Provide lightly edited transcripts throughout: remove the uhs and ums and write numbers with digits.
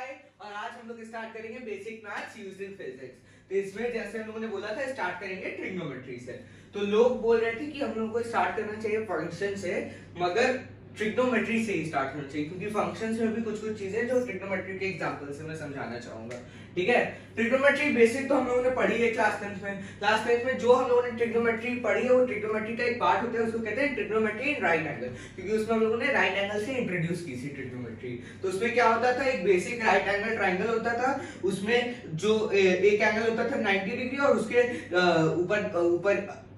और आज हम लोग स्टार्ट करेंगे basic maths used in physics. तो इसमें जैसे हम लोगों ने बोला था स्टार्ट करेंगे ट्रिग्नोमेट्री से। तो लोग बोल रहे थे कि हम लोगों को स्टार्ट करना चाहिए फंक्शन से, मगर ट्रिग्नोमेट्री से ही स्टार्ट होना चाहिए क्योंकि फंक्शंस में भी कुछ कुछ चीजें जो ट्रिग्नोमेट्री के एग्जांपल से मैं समझाना चाहूंगा। ठीक है, ट्रिग्नोमेट्री बेसिक तो हम लोगों ने पढ़ी है क्लास 10th में। क्लास 10th में जो हम लोगों ने ट्रिग्नोमेट्री पढ़ी है वो ट्रिग्नोमेट्री का एक पार्ट होता है, उसको कहते हैं ट्रिग्नोमेट्री इन राइट एंगल, क्योंकि उसमें हम लोगों ने राइट एंगल से इंट्रोड्यूस की थी ट्रिग्नोमेट्री। तो उसमें क्या होता था, एक बेसिक राइट एंगल ट्राइंगल होता था, उसमें जो एक एंगल होता था 90 डिग्री और उसके ऊपर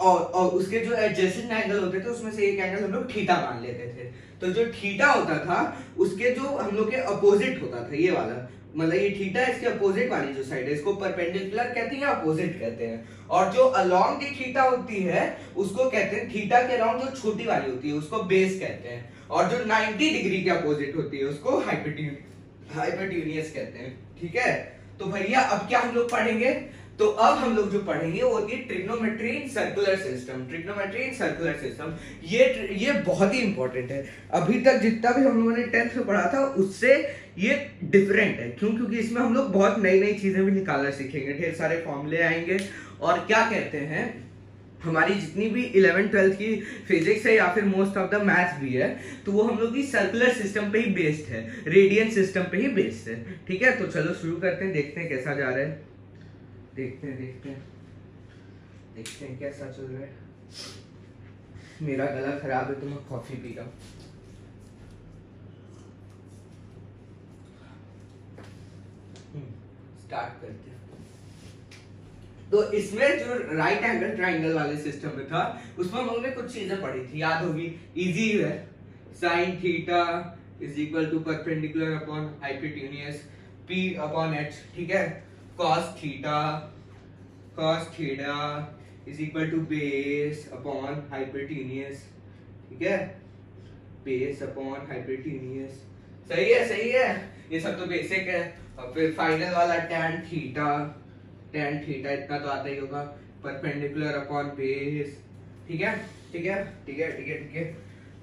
और उसके जो एडजेसेंट एंगल होते थे उसमें से एक एंगल हम लोग थीटा मान लेते थे। तो जो थीटा होता था उसके जो हम लोग के अपोजिट होता था, ये वाला, मतलब ये थीटा इसके अपोजिट वाली जो साइड है इसको परपेंडिकुलर कहते हैं या अपोजिट कहते हैं। और जो अलोंग दी थीटा होती है उसको कहते हैं, थीटा के अलोंग जो छोटी वाली होती है उसको बेस कहते हैं। और जो 90 डिग्री के अपोजिट होती है उसको हाइपोटेन्यूज कहते हैं। ठीक है, तो भैया अब क्या हम लोग पढ़ेंगे, तो अब हम लोग जो पढ़ेंगे वो होगी trigonometry in circular system. Trigonometry in circular system ये बहुत ही इंपॉर्टेंट है। अभी तक जितना भी हम लोगों ने 10th में पढ़ा था उससे ये डिफरेंट है। क्यों? क्योंकि इसमें हम लोग बहुत नई नई चीजें भी निकालना सीखेंगे, ढेर सारे फॉर्मूले आएंगे। और क्या कहते हैं, हमारी जितनी भी 11th 12th की फिजिक्स है या फिर मोस्ट ऑफ द मैथ्स भी है तो वो हम लोग की सर्कुलर सिस्टम पे ही बेस्ड है, रेडियन सिस्टम पे ही बेस्ड है। ठीक है, तो चलो शुरू करते हैं, देखते हैं कैसा जा रहा है, देखते हैं कैसा चल रहा है। मेरा गला खराब है तो मैं कॉफी पी रहा हूँ। स्टार्ट करते हैं। तो इसमें जो राइट एंगल ट्राइंगल वाले सिस्टम में था उसमें हम लोगों ने कुछ चीजें पढ़ी थी, याद होगी, इजी है। Sine theta is equal to perpendicular upon hypotenuse p upon h। ठीक है, cos theta is equal to base upon hypotenuse. ठीक है, बेस अपॉन हाइपोटेन्यूज। सही है, ये सब तो बेसिक है। और फिर फाइनल वाला tan थीटा इतना तो आता ही होगा, परपेंडिकुलर अपॉन बेस। ठीक है।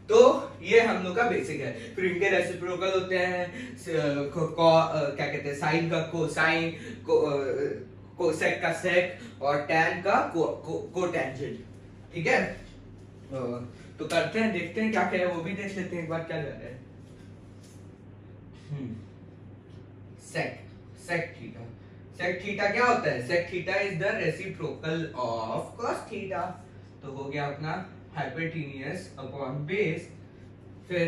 तो ये हम लोग का बेसिक है। फिर इनके रेसिप्रोकल होते हैं, क्या कहते हैं, साइन का कोसाइन, कोसेक का सेक और टैन का कोटेंजेंट। ठीक है, तो करते हैं, देखते हैं क्या क्या है, वो भी देख लेते हैं एक बार क्या जा रहा है। सेक थीटा क्या होता है, sec theta is the reciprocal of cos theta. तो हो गया अपना हाइपोटेन्यूज अपॉन बेस, फिर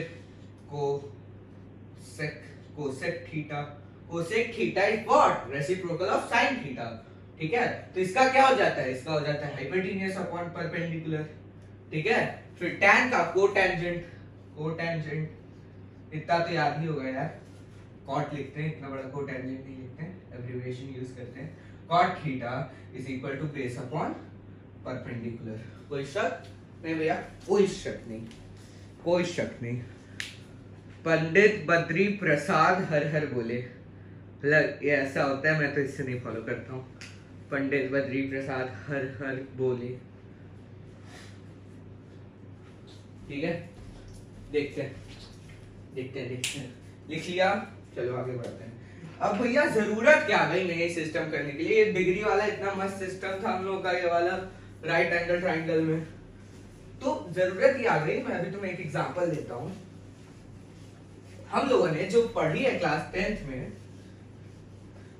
cosec theta is what, reciprocal of sine theta. ठीक है, तो इसका क्या हो जाता है, इसका हो जाता है हाइपोटेन्यूज अपॉन परपेंडिकुलर। ठीक है, फिर टैन का कोटेंजेंट इतना तो याद ही होगा यार, कॉट लिखते हैं, इतना बड़ा कोटेंजेंट नहीं लिखते हैं, एब्रिविएशन यूज करते हैं। Cot theta is equal to base upon perpendicular. कोई शक नहीं भैया, कोई शक नहीं। पंडित बद्री प्रसाद हर हर बोले, ये ऐसा होता है, मैं तो इससे नहीं फॉलो करता हूँ। पंडित बद्री प्रसाद हर हर बोले। ठीक है, देखते हैं लिख लिया, चलो आगे बढ़ते हैं। अब भैया जरूरत क्या गई नए सिस्टम करने के लिए, ये डिग्री वाला इतना मस्त सिस्टम था हम लोग का, ये वाला राइट एंगल ट्राइंगल में, तो जरूरत ही आ गई। मैं अभी तुम्हें एक एग्जांपल देता हूं। हम लोगों ने जो पढ़ी है क्लास 10th में,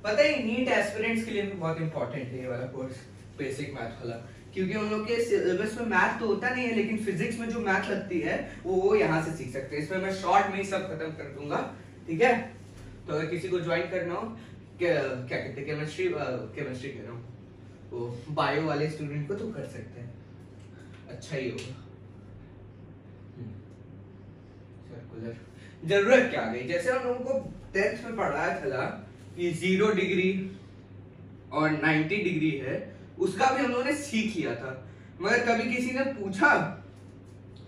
पता है नीट एस्पिरेंट्स के लिए भी बहुत इंपॉर्टेंट है ये वाला कोर्स, बेसिक मैथ वाला, क्योंकि हम लोग के सिलेबस में मैथ तो होता नहीं है, लेकिन फिजिक्स में जो मैथ लगती है वो यहाँ से सीख सकते हैं। इसमें मैं शॉर्ट में ही सब खत्म कर दूंगा। ठीक है, तो अगर किसी को ज्वाइन करना हो, क्या कहते हैं, केमिस्ट्री कह रहा हूँ, वो बायो वाले स्टूडेंट को तो कर सकते हैं, अच्छा ही होगा। सर्कुलर जरूरत क्या गई, जैसे हम लोगों को 10th में पढ़ाया था कि 0 डिग्री और 90 डिग्री है, उसका भी हम लोगों ने सीख लिया था, मगर कभी किसी ने पूछा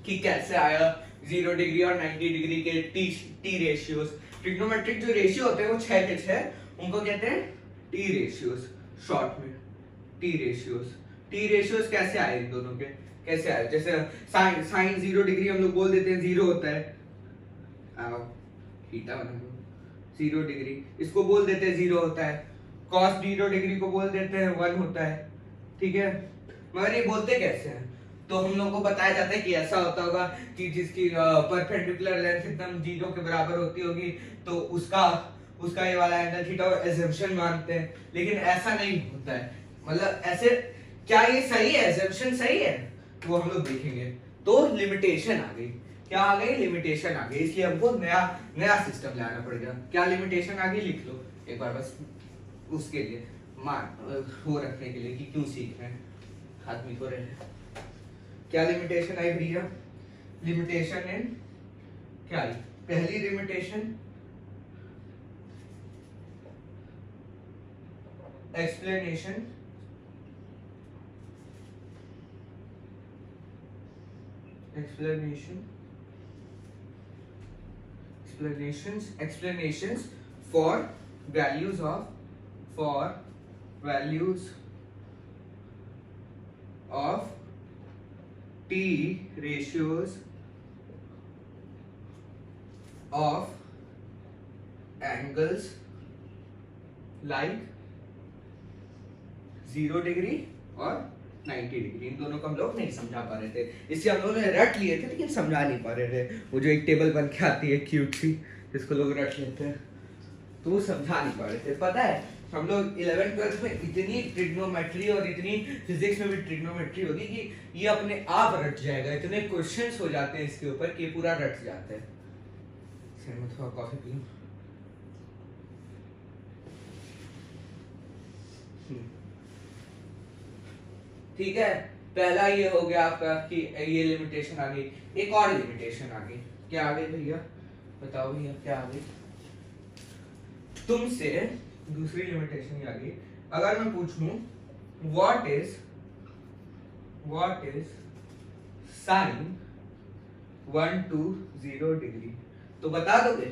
कि कैसे आया 0 डिग्री और 90 डिग्री के टी रेशियोज। ट्रिग्नोमेट्रिक जो रेशियो होते हैं वो 6 के 6, उनको कहते हैं टी रेशियोज, शॉर्ट में टी रेशियोज कैसे आए इन दोनों के, कैसे आए, जैसे साइन 0 डिग्री हम लोग बोल देते हैं 0 होता है, थीटा बना दो, 0 डिग्री, इसको बोल देते हैं 0 होता है। cos 0 डिग्री को बोल देते हैं 1 होता है, ठीक है। मगर ये बोलते कैसे हैं? तो हम लोगों को बताया जाता है कि ऐसा होता होगा कि जिसकी परपेंडिकुलर लेंथ एकदम 0 के बराबर होती होगी तो उसका ये वाला एंगल थीटा एजम्पशन मानते हैं, लेकिन ऐसा नहीं होता है। मतलब ऐसे क्या ये सही है, एजम्पशन सही है, वो हम लोग देखेंगे। तो लिमिटेशन आ गई, क्या आ गई? लिमिटेशन आ गई, इसलिए हमको नया सिस्टम लाना पड़ेगा। क्या लिमिटेशन आ गई? लिख लो एक बार बस, उसके लिए वो रखने के लिए कि क्यों सीख रहे हैं, आदमी को रहे। क्या लिमिटेशन आई भैया? लिमिटेशन इन क्या आई? पहली limitation explanation explanations for values of t ratios of angles like 0 degree और 90 डिग्री। इन दोनों को हम लोग नहीं समझा पा रहे थे, इसलिए हम लोग ने रट लिए थे लेकिन समझा नहीं पा रहे थे। वो जो एक टेबल बन के आती है क्यूट सी, जिसको लोग रट लेते हैं, तो वो समझा नहीं पा रहे थे। पता है हम लोग 11th 12th में इतनी ट्रिग्नोमेट्री और इतनी फिजिक्स में भी ट्रिग्नोमेट्री होगी कि ये अपने आप रट जाएगा। इतने क्वेश्चंस हो जाते हैं इसके ऊपर कि पूरा रट जाता है। मैं थोड़ा कॉफी पी लूं। ठीक है, पहला ये हो गया आपका कि ये लिमिटेशन आ गई। एक और लिमिटेशन आ गई, क्या आ गई भैया? बताओ भैया क्या आ गई? तुमसे दूसरी लिमिटेशन आ गई। अगर मैं पूछूं व्हाट इज साइन 120 डिग्री, तो बता दोगे?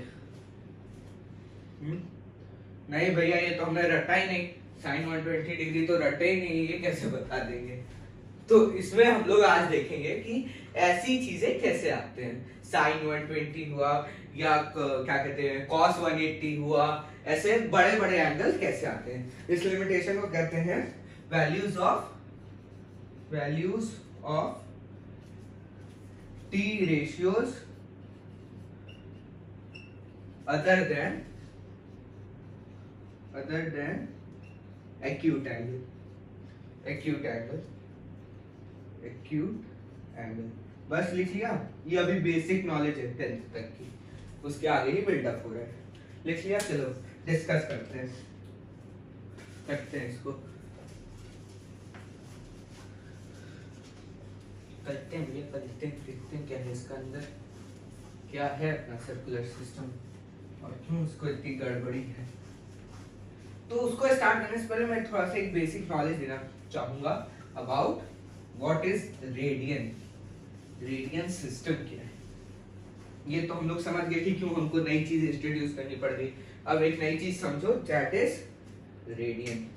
नहीं भैया, ये तो हमने रटा ही नहीं, साइन 120 डिग्री तो रटे ही नहीं, ये कैसे बता देंगे? तो इसमें हम लोग आज देखेंगे कि ऐसी चीजें कैसे आते हैं। साइन 120 हुआ या क्या कहते हैं cos 180 हुआ, ऐसे बड़े बड़े एंगल कैसे आते हैं। इस लिमिटेशन को कहते हैं values of T ratios other than acute angle। बस लिख लिया, ये अभी बेसिक नॉलेज है 10th तक की, उसके आगे ही बिल्डअप हो रहा है। लिख लिया, चलो डिस्कस करते हैं इसको, देखते हैं क्या है इसका अंदर, क्या है अपना सर्कुलर सिस्टम और क्यों उसको इतनी गड़बड़ी है। तो उसको स्टार्ट करने से पहले मैं थोड़ा सा एक बेसिक नॉलेज देना चाहूंगा about what is radian system क्या है। ये तो हम लोग समझ गए कि क्यों हमको नई चीज इंट्रोड्यूस करनी पड़ गई। अब एक नई चीज समझो, दैट इज रेडियन।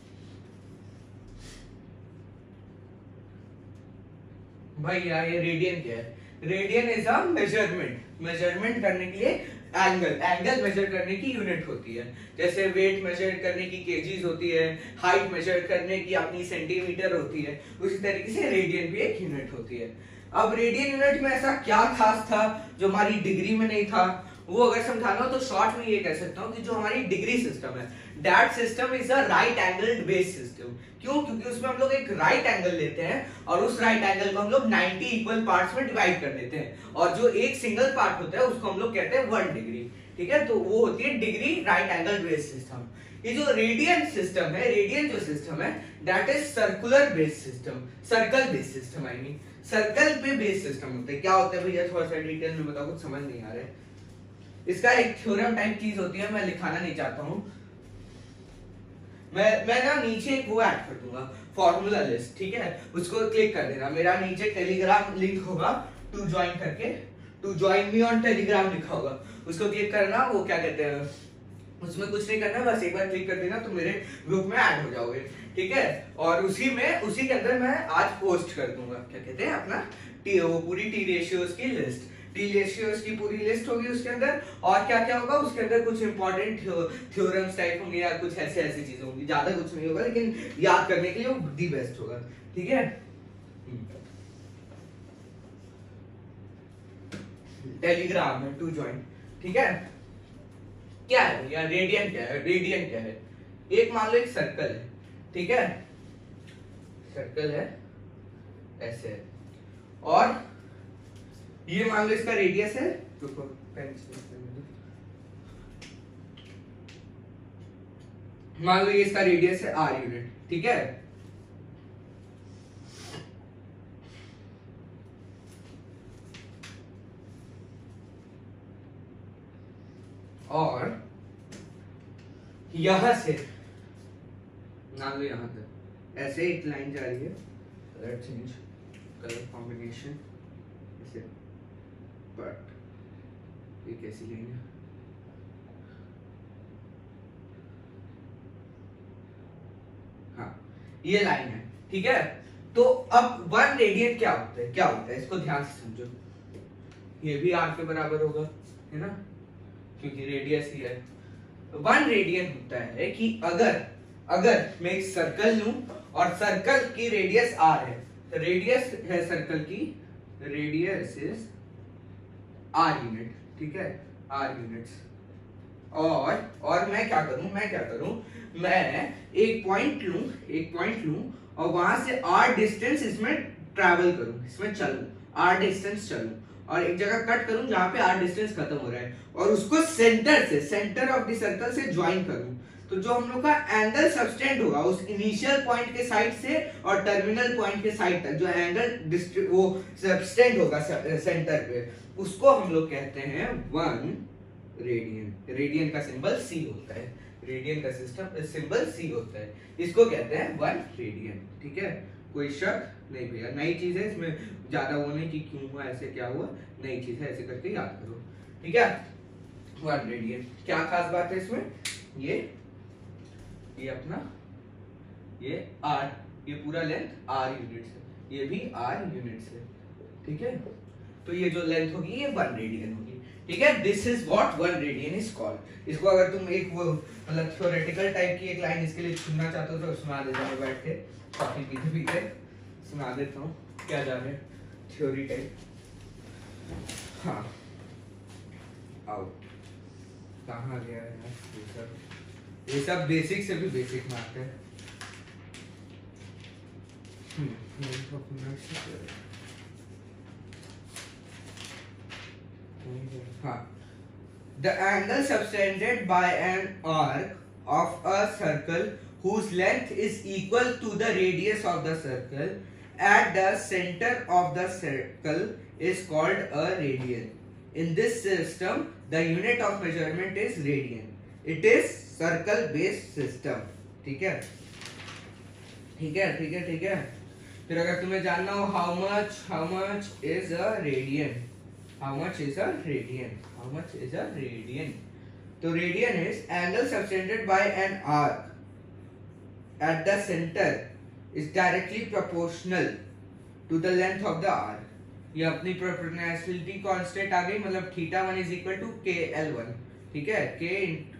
भैया ये रेडियन क्या है? रेडियन इज अ मेजरमेंट करने के लिए एंगल मेजर करने की यूनिट होती है। जैसे वेट मेजर करने की केजीज होती है, हाइट मेजर करने की अपनी सेंटीमीटर होती है, उसी तरीके से रेडियन भी एक यूनिट होती है। अब रेडियन यूनिट में ऐसा क्या खास था जो हमारी डिग्री में नहीं था? वो अगर समझाना हो तो शॉर्ट में ये कह सकता हूँ कि जो हमारी डिग्री सिस्टम है, that system is a right angled base system. क्यों? क्योंकि उसमें हम लोग एक राइट एंगल लेते हैं और उस राइट एंगल को हम लोग 90 इक्वल पार्ट्स में डिवाइड कर देते हैं, और जो एक सिंगल पार्ट होता है उसको हम लोग कहते हैं 1 डिग्री। ठीक है, तो वो होती है degree right angle base system. ये जो रेडियन सिस्टम है, रेडियन जो सिस्टम है, that is circular base system, circle base system. I mean circle पे बेस सिस्टम होते हैं। क्या होता है भैया, थोड़ा सा डिटेल में बताओ, कुछ समझ नहीं आ रहा है। इसका एक थ्योरम टाइप चीज होती है, मैं लिखाना नहीं चाहता हूं, मैं ना नीचे एक वो ऐड कर दूंगा, फॉर्मूला लिस्ट। ठीक है, उसको क्लिक कर देना। मेरा नीचे टेलीग्राम लिंक होगा, टू ज्वाइन करके, to join me on Telegram लिखा होगा, उसको क्लिक करना। वो क्या कहते हैं, उसमें कुछ नहीं करना, बस एक बार क्लिक कर देना तो मेरे ग्रुप में ऐड हो जाओगे। ठीक है, और उसी के अंदर मैं आज पोस्ट कर दूंगा, क्या कहते हैं, अपना वो पूरी टी रेशियोज की लिस्ट। डी लेशियस की पूरी लिस्ट होगी उसके अंदर, और क्या क्या होगा उसके अंदर, कुछ इंपॉर्टेंट थ्योरम्स टाइप होंगे या कुछ ऐसे ऐसी चीजें होंगी, ज्यादा कुछ नहीं होगा लेकिन याद करने के लिए वो दी बेस्ट होगा। ठीक है, टेलीग्राम है टू ज्वाइन। ठीक है, क्या है भैया रेडियन क्या है? रेडियन क्या है? एक मान लो एक सर्कल है, ठीक है, सर्कल है ऐसे है, और ये मान लो इसका रेडियस है, मान लो ये इसका रेडियस है आर यूनिट। ठीक है, और यहां से मान लो यहां तक ऐसे एक लाइन जा रही है, कलर चेंज, कलर कॉम्बिनेशन ऐसे, बट ये कैसी लाइन है? हाँ ये लाइन है। ठीक है, तो अब 1 रेडियन क्या होता है? क्या होता है इसको ध्यान से समझो, ये भी आर के बराबर होगा है ना, क्योंकि रेडियस ही है। 1 रेडियन होता है कि अगर मैं एक सर्कल लूं और सर्कल की रेडियस आर है, तो रेडियस है सर्कल की, रेडियस इज आर यूनिट। ठीक है, आर यूनिट्स, और मैं क्या करूं, मैं एक पॉइंट लूं और वहां से आर डिस्टेंस इसमें ट्रैवल करूं, इसमें चलूं, आर डिस्टेंस चलूं, और एक जगह कट करूं जहां पे आर डिस्टेंस खत्म हो रहा है, और उसको सेंटर ऑफ द सर्कल से ज्वाइन करूं। तो जो हम लोग का एंगल सबटेंड होगा उस इनिशियल पॉइंट के साइड से और टर्मिनल पॉइंट के साइड तक, जो एंगल वो सबटेंड होगा सेंटर पे, उसको हम लोग कहते हैं 1 रेडियन। रेडियन का सिंबल सी होता है, रेडियन का सिंबल सी होता है, इसको कहते हैं 1 रेडियन। ठीक है, कोई शक नहीं भैया, नई चीज है इसमें, ज्यादा वो नहीं कि क्यों हुआ ऐसे क्या हुआ, नई चीज है, ऐसे करके याद करो। ठीक है, 1 रेडियन, क्या खास बात है इसमें? ये अपना ये आर, ये पूरा लेंथ आर यूनिट है, ये भी आर यूनिट है। ठीक है, तो ये जो लेंथ होगी ये 1 रेडियन होगी। ठीक है, this is what 1 radian is called. इसको अगर तुम एक वो मतलब थ्योरेटिकल टाइप की एक लाइन इसके लिए चुनना चाहते हो तो सुना देता हूं बैठ के, कॉफी पीते पीते सुना देता हूँ, क्या जा रहा है थ्योरी टाइप। हाँ आओ, कहाँ गया है ये सब बेसिक से भी बेसिक मारते हैं। हाँ, the angle subtended by an arc of a circle whose length is equal to the radius of the circle at the center of the circle is called a radian. In this system, the unit of measurement is radian. It is circle based system. ठीक है, ठीक है, ठीक है, ठीक है। फिर अगर तुम्हें जानना हो how much is a radian, how much is a radian, तो radian is angle subtended by an arc at the centre is directly proportional to the length of the arc. ये अपनी प्रोपोर्शनैलिटी कांस्टेंट आ गई, मतलब θ1 is equal to KL1। ठीक है,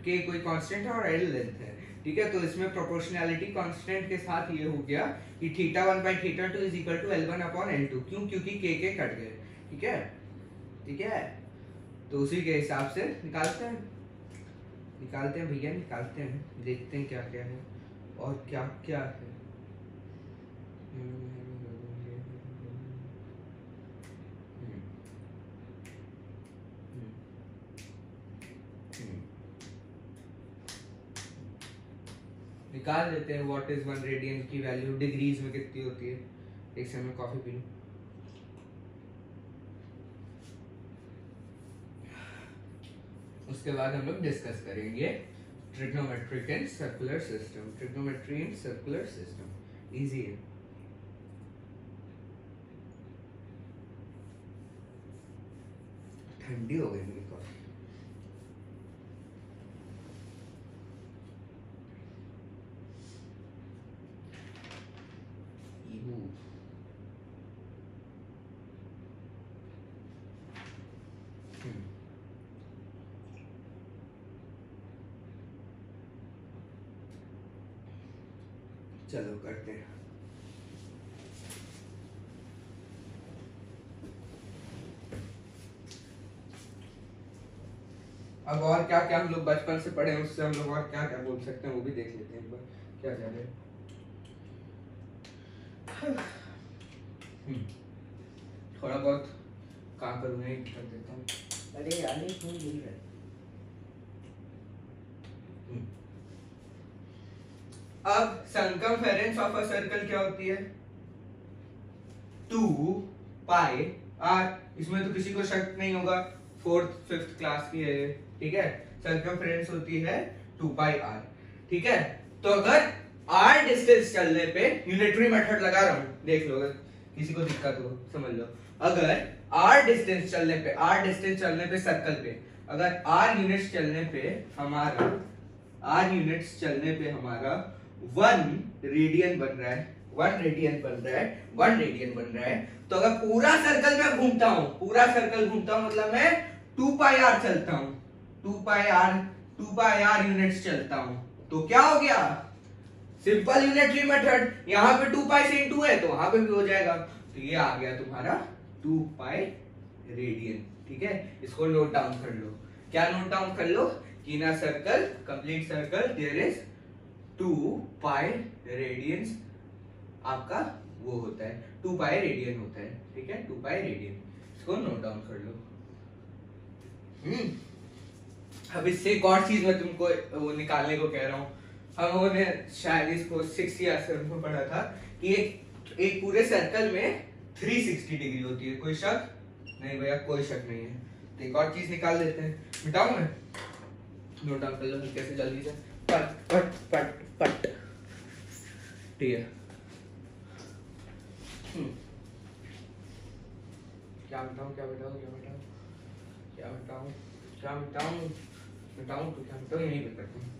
के कोई constant है और L लेंथ है। ठीक है, तो इसमें प्रोपोर्शनैलिटी कांस्टेंट के साथ ये हो गया कि θ1 by θ2 is equal to L1 upon L2। क्यों? क्योंकि के कट गए। ठीक है, ठीक है, तो उसी के हिसाब से निकालते हैं भैया, निकालते हैं, देखते हैं क्या क्या है और क्या क्या है। निकाल देते हैं व्हाट इज 1 रेडियन की वैल्यू डिग्रीज में कितनी होती है। एक समय में कॉफी पी लूं। उसके बाद हम लोग डिस्कस करेंगे trigonometric and circular system. Trigonometry and circular system easy है। ठंडी हो गई मेरी कॉफी। चलो करते हैं। अब और क्या क्या हम लोग बचपन से पढ़े हैं उससे हम लोग और क्या क्या बोल सकते हैं वो भी देख लेते हैं एक बार क्या जा रहा है। थोड़ा बहुत काम करूँगा कर देता हूँ। अरे यार ये क्यों मिल रहा है। अब circumference ऑफ अ सर्कल क्या होती है 2 पाई r। इसमें तो किसी को शक नहीं होगा, 4th 5th क्लास की है, ठीक है। सर्कमफ्रेंस होती है 2 पाई r, ठीक है। तो अगर r डिस्टेंस चलने पे यूनिटरी मेथड लगा रहा हूं, देख लो अगर किसी को दिक्कत हो समझ लो। अगर r डिस्टेंस चलने पे सर्कल पे अगर r यूनिट्स चलने पे हमारा 1 रेडियन बन रहा है, 1 रेडियन बन रहा है। तो अगर पूरा सर्कल में घूमता हूं मतलब मैं 2 पाई r चलता हूं, 2 पाई r यूनिट्स चलता हूं, तो क्या हो गया सिंपल यूनिटरी मेथड। यहां पे 2 पाई से इनटू है तो वहां पे भी हो जाएगा। तो ये आ गया तुम्हारा 2 पाई रेडियन, ठीक है। इसको नोट डाउन कर लो। क्या नोट डाउन कर लो कि in a circle, complete circle, there is 2 pi radians आपका वो होता है, 2 पाई रेडियन होता है, ठीक है। 2 पाई रेडियन, इसको नोट डाउन कर लो। अब इससे एक और चीज मैं तुमको वो निकालने को कह रहा हूँ। हम लोगों ने शायद इसको 6 या 7 में पढ़ा था कि एक पूरे सर्कल में 360 डिग्री होती है। कोई शक नहीं भैया, कोई शक नहीं है। तो एक और चीज निकाल लेते हैं, मिटाऊं मैं, नोट डाउन कर लो कैसे जल्दी से, पट पट पट पट, ठीक है। क्या बताऊं यही करते हैं।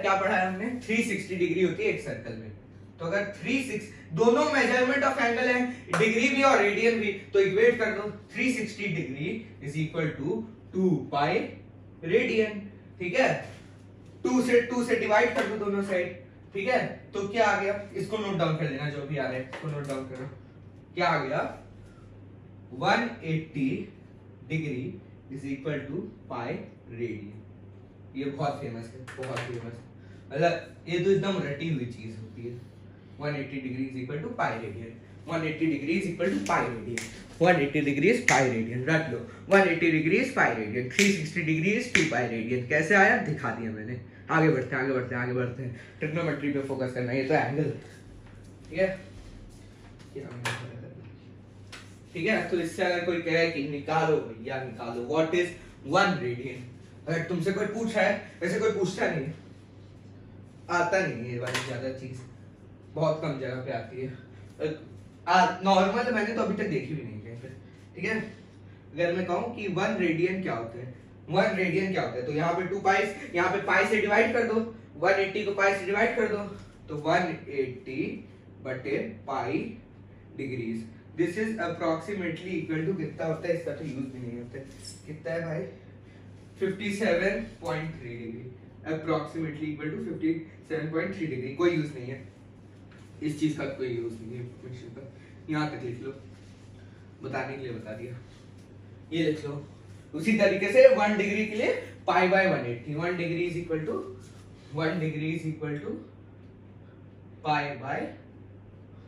क्या पढ़ा है हमने, 360 डिग्री होती है एक सर्कल में। तो अगर 36 दोनों मेजरमेंट ऑफ एंगल है, डिग्री भी और रेडियन भी, तो इक्वेट कर दो 360 degree is equal to 2 pi radian, ठीक है। 2 से डिवाइड कर दो दोनों साइड, ठीक है। तो क्या आ गया, इसको नोट डाउन कर लेना, जो भी आ रहा है इसको नोट डाउन करो। क्या आ गया 180 degree is equal to pi radian. ये बहुत फेमस है, मतलब ये तो एकदम रटी हुई चीज होती है। 180 degree is equal to pi radian, 180 degree is equal to pi radian, 180 degree is pi radian, रट लो। 180 degree is pi radian, 360 degree is 2 pi radian. कैसे आया दिखा दिया मैंने। आगे बढ़ते हैं। ट्रिग्नोमेट्री पे फोकस करना, ये तो एंगल, ठीक है। ठीक है, तो इससे अगर कोई कहे कि निकालो भैया निकालो व्हाट इज 1 रेडियन, अगर तुमसे कोई पूछा है, वैसे कोई पूछता नहीं है, आता नहीं है ये वाली ज्यादा चीज, बहुत कम जगह पे आती है। नॉर्मल मैंने तो अभी तक देखी भी नहीं कहीं पे, ठीक है। अगर मैं कहूँ कि 1 रेडियन क्या होता है, 1 रेडियन क्या होता है, तो यहाँ पे 2 पाई, यहाँ पे पाई से डिवाइड कर दो, 180 को पाई से डिवाइड कर दो, तो 180 बटे pi degrees, this is approximately equal to कितना होता है, इसका तो यूज भी नहीं होता है, कितना है भाई 57.3 degree, approximately equal to 57.3 degree. कोई यूज नहीं है इस चीज का, कोई यूज नहीं है इक्वेशन का। यहाँ तक लिख लो, बताने के लिए बता दिया, ये लिख लो। उसी तरीके से 1 डिग्री के लिए pi by 180, 1 degree is equal to pi by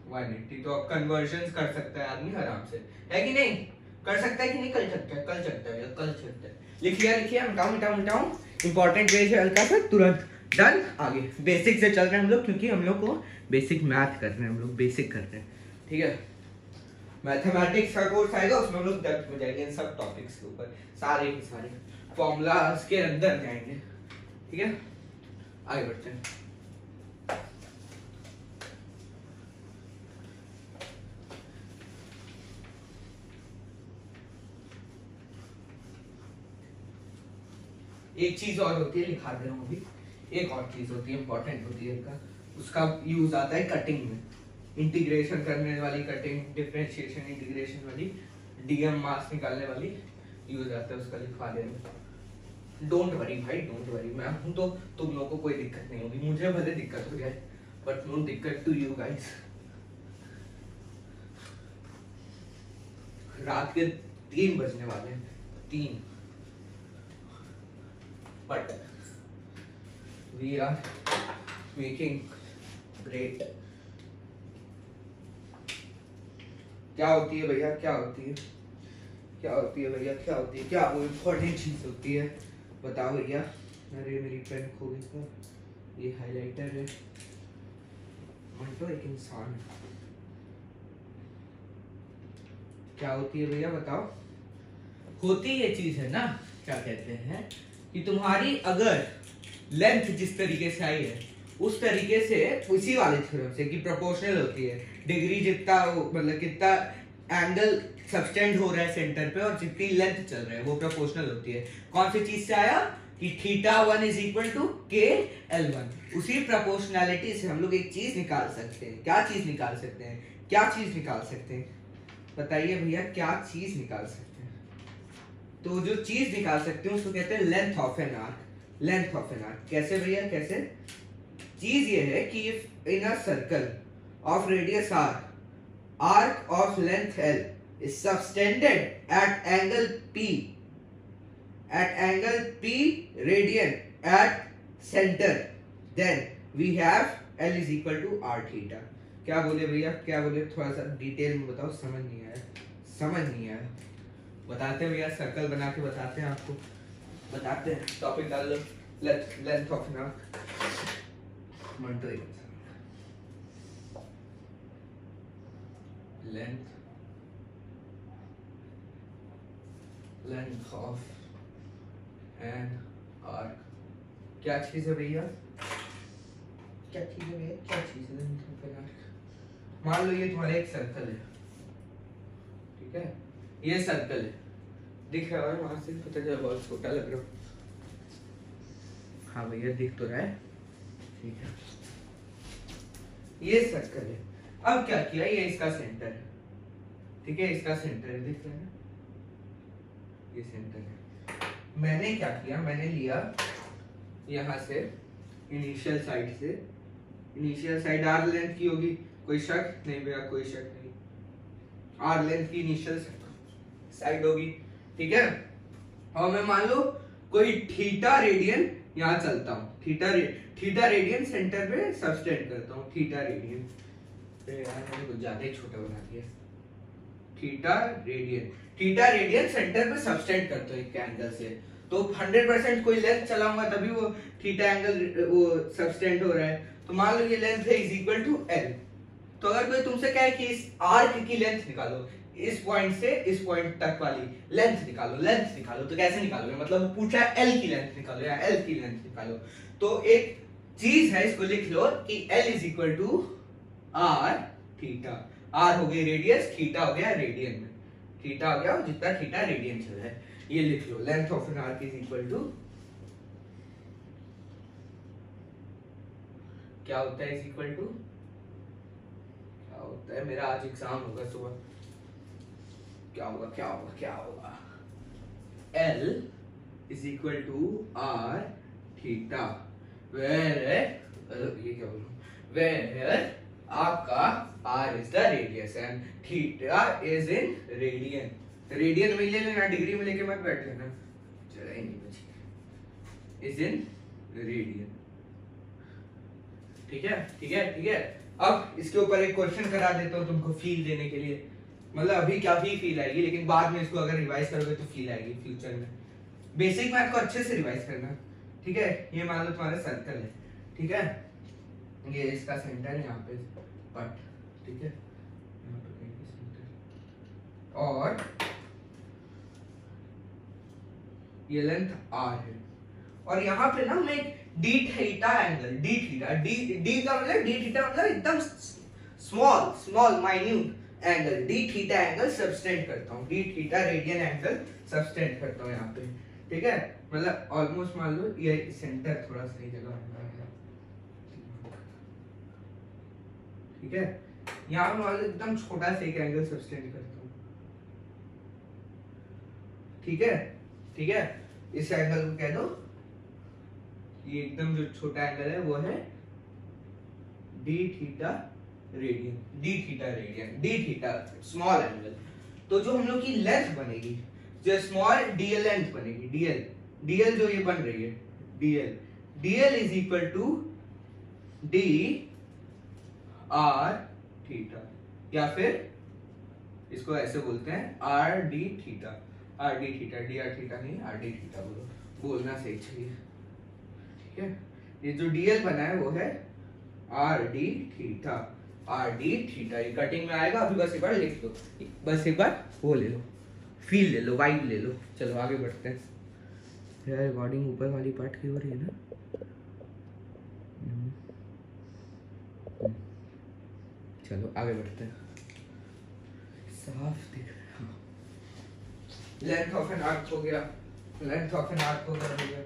180। तो अब कन्वर्जन कर सकता है आदमी आराम से, है कि नहीं, कर सकता है कि नहीं, कल सकता है। लिखिए मिटाऊं। इंपॉर्टेंट पेज है हल्का सा, तुरंत डन। आगे बेसिक से चल रहे हैं हम लोग, क्योंकि हम लोग को बेसिक मैथ कर रहे हैं, हम लोग बेसिक कर रहे हैं, ठीक है। मैथमेटिक्स का कोर्स आएगा, उसमें हम लोग डेप्थ में जाएंगे इन सब टॉपिक्स के ऊपर, सारे के सारे फॉर्मूलाज के अंदर जाएंगे, ठीक है। आगे बढ़ते हैं। एक चीज और होती है, लिखा दे रहा हूं अभी, एक और चीज होती है इंपॉर्टेंट होती है, उसका यूज आता है कटिंग में, इंटीग्रेशन करने वाली कटिंग, डिफरेंशिएशन इंटीग्रेशन वाली, डीएम मास निकालने वाली यूज आता है, उसका लिखवा दे रहा हूं। डोंट वरी भाई, डोंट वरी, मैं हूं तो तुम लोगों को कोई दिक्कत नहीं होगी, मुझे भले दिक्कत हो जाए बट नो दिक्कत टू यू गाइस। रात के 3 बजने वाले हैं, 3, but we are making great. क्या होती है भैया, क्या होती है, क्या होती है भैया, क्या होती है, क्या वो इम्पोर्टेंट चीज होती है, बताओ भैया। अरे मेरी पेन खो गई था, ये हाइलाइटर है, मंटो एक इंसान है। क्या होती है भैया बताओ। होती ये चीज है ना, क्या कहते हैं कि तुम्हारी अगर लेंथ जिस तरीके से आई है उस तरीके से, उसी वाले थ्योरम से कि प्रोपोर्शनल होती है, डिग्री जितना मतलब कितना एंगल सबटेंड हो रहा है सेंटर पे और जितनी लेंथ चल रहा है वो प्रोपोर्शनल होती है। कौन सी चीज से आया कि θ1 इज इक्वल टू KL1। उसी प्रोपोर्शनैलिटी से हम लोग एक चीज निकाल सकते हैं। क्या चीज निकाल सकते हैं, क्या चीज निकाल सकते हैं, बताइए भैया, क्या चीज निकाल सकते हैं। तो जो चीज निकाल सकते हैं उसको कहते हैं length of an arc. Length of an arc कैसे भैया, कैसे। चीज ये है कि in a circle of radius r, arc of length L is subtended at angle P radian at center, then we have L is equal to r theta। क्या बोले भैया, क्या बोले, थोड़ा सा डिटेल में बताओ, समझ नहीं आया, समझ नहीं आया, बताते हैं भैया, सर्कल बना के बताते हैं आपको, बताते हैं, टॉपिक डाल लो, लेंथ ऑफ एन आर्क, मंटो एक लेंथ ऑफ एन आर्क। क्या चीज है भैया, क्या चीज है भैया, क्या चीज है लेंथ ऑफ एन आर्क। मान लो ये तुम्हारा एक सर्कल है, ठीक है, ये सर्कल है, दिख रहा है वहां से, पता चला बहुत छोटा लग रहा है, हाँ भैया दिख तो रहा है, ठीक है, ये सर्कल है। अब क्या किया, ये इसका सेंटर है, ठीक है, इसका सेंटर है, दिख रहा है ना, ये सेंटर है। मैंने क्या किया, मैंने लिया यहां से इनिशियल साइड से, इनिशियल साइड आर लेंथ की होगी, कोई शक नहीं भैया, कोई शक नहीं, आर लेंथ की इनिशियल साइड होगी, ठीक है। और मैं मान लो कोई थीटा रेडियन यहाँ चलता हूँ, थीटा रेडियन सेंटर पे सबटेंड करता हूँ, थीटा रेडियन, यार मैंने कुछ ज्यादा ही छोटा बना दिया, थीटा रेडियन सेंटर पे सबटेंड करता हूँ एक एंगल से, तो 100% कोई लेंथ चलाऊंगा तभी वो थीटा एंगल वो सबटेंड हो रहा है, तो मान लो ये लेंथ है इज इक्वल टू L। तो अगर कोई तुमसे कहे कि इस आर्क की लेंथ निकालो, इस पॉइंट से इस पॉइंट तक वाली लेंथ निकालो, लेंथ निकालो, तो कैसे निकालोगे, मतलब पूछा है L की लेंथ निकालो या L की लेंथ निकालो, तो एक चीज है, इसको लिख लो कि L is equal to R theta, R हो गई रेडियस, थीटा हो गया रेडियन में, थीटा हो गया जितना थीटा रेडियन चल रहा है, ये लिख लो, length of an arc is equal to क्या होता है, इज इक्वल टू क्या होता है, मेरा आज एग्जाम होगा सुबह, क्या होगा, क्या होगा, क्या होगा, L is equal to R theta, where ये क्या बोलूं, वेयर आपका R is the radius and theta is in radian। Radian में ले लेना, डिग्री में लेके मत बैठ लेना, जरा ही नहीं बची, is in radian, ठीक है, ठीक है, ठीक है। अब इसके ऊपर एक क्वेश्चन करा देता हूँ तुमको फील देने के लिए, मतलब अभी क्या फील आएगी, लेकिन बाद में इसको अगर रिवाइज करोगे तो फील आएगी फ्यूचर में। बेसिक मैथ को अच्छे से रिवाइज करना, ठीक है। ये मान लो तुम्हारा सर्कल है, ठीक है, ये इसका सेंटर है यहाँ पे, बट ठीक है, यहाँ पे कहीं सेंटर, और ये लेंथ R है, और यहाँ पे ना मैं D theta angle, D theta, D का मतलब डी थीटा मतलब एकदम small minute angle, D theta angle subtend करता हूँ, D theta radian angle subtend करता हूँ यहाँ पे, ठीक है, मतलब ऑलमोस्ट मान लो ये सेंटर थोड़ा सही जगह है, ठीक है, यहाँ पे मान लो एकदम छोटा सा एक एंगल सबटेंड करता हूँ, ठीक है, ठीक है। इस एंगल को कह दो, ये एकदम जो छोटा एंगल है वो है d theta radian, d theta radian, d theta small angle. तो जो हम लोग की लेंथ बनेगी, जो स्मॉल डीएल लेंथ बनेगी, डीएल डीएल जो ये बन रही है, dl dl is equal to d r theta, या फिर इसको ऐसे बोलते हैं r d theta, r d theta, d r theta नहीं, आर डी थीटा बोलो, बोलना सही चाहिए, ठीक है। ये जो डीएल बना है वो है are d theta, r d theta, ये कटिंग में आएगा, अभी बस एक बार लिख दो, बस एक बार वो ले लो, फील ले लो, वाइब ले लो। चलो आगे बढ़ते हैं। यार रिकॉर्डिंग ऊपर वाली पार्ट की हो रही है ना, चलो आगे बढ़ते हैं। साफ दिख रहा है, लेंथ ऑफ एन आर्क हो गया, लेंथ ऑफ एन आर्क हो गया।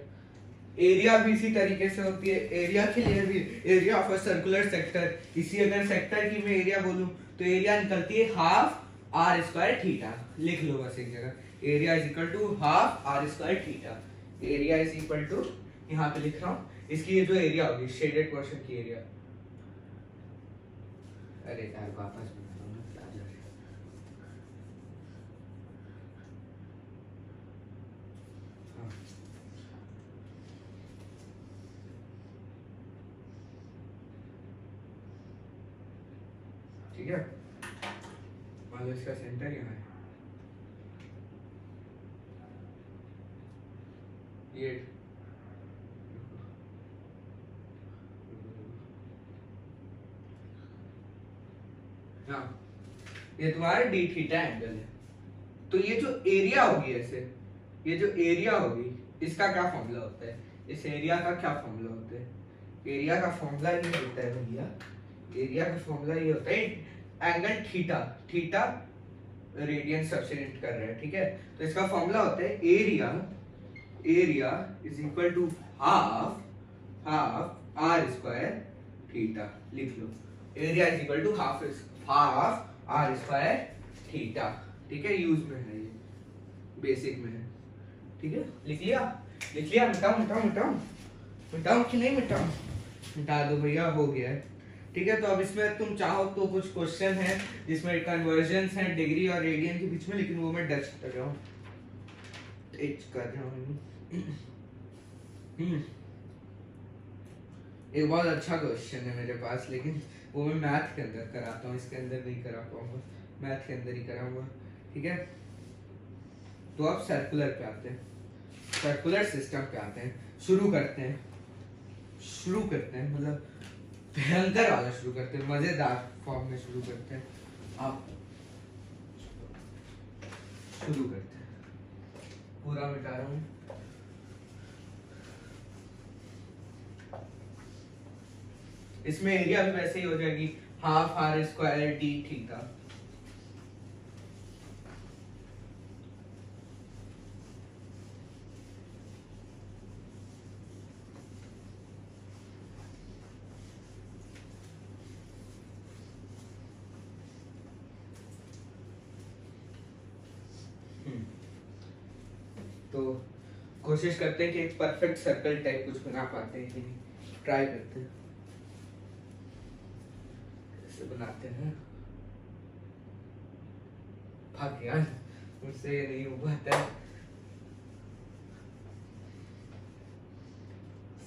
एरिया भी इसी तरीके से होती है, एरिया के लिए भी area of a circular sector, इसी अगर सेक्टर की मैं एरिया बोलूं तो एरिया निकलती है हाफ आर स्क्वायर थीटा, लिख लो बस एक जगह, area is equal to half are square theta, area is equal to, यहाँ पे लिख रहा हूँ, इसकी ये जो एरिया होगी शेडेड पोर्शन की एरिया, अरे यार वापस ठीक है। मान लो इसका सेंटर यहाँ है, ये हाँ, ये तुम्हारा डी थीटा एंगल है। तो ये जो एरिया होगी ऐसे, ये जो एरिया होगी इसका क्या फॉर्मूला होता है, इस एरिया का क्या फॉर्मूला होता है, एरिया का फॉर्मूला ये होता है भैया, एरिया का फॉर्मूला ये होता है एंगल थीटा, थीटा रेडियन सब्सिडेंट कर रहा है, ठीक है। तो इसका फॉर्मूला होता है area, area is equal to half half are square theta, लिख लो, area is equal to half are square theta, ठीक है। यूज में है ये, बेसिक में है, ठीक है। लिख लिया, लिख लिया, मिटाऊं मिटाऊं मिटाऊं मिटाऊं कि नहीं मिटाऊं, मिटा दो भैया, हो गया है, ठीक है। तो अब इसमें तुम चाहो तो कुछ क्वेश्चन है जिसमें कन्वर्जन्स हैं डिग्री और रेडियन के बीच में, लेकिन वो मैं डच कर रहा हूँ, एक बहुत अच्छा क्वेश्चन है मेरे पास, लेकिन वो मैं मैथ के अंदर कराता हूँ, इसके अंदर नहीं करा पाऊंगा, मैथ के अंदर ही कराऊंगा, ठीक है। तो अब सर्कुलर पे आते हैं, सर्कुलर सिस्टम पे आते हैं, शुरू करते हैं, मतलब भयंकर वाला शुरू करते हैं, मजेदार फॉर्म में शुरू करते हैं। आप शुरू करते हैं, पूरा मिटा रहा हूँ, इसमें एरिया भी वैसे ही हो जाएगी half are square d theta, तो कोशिश करते हैं कि एक परफेक्ट सर्कल टाइप कुछ बना पाते हैं कि नहीं, ट्राई करते हैं, ऐसे बनाते हैं। भाग यार, मुझसे ये नहीं हो पाता है,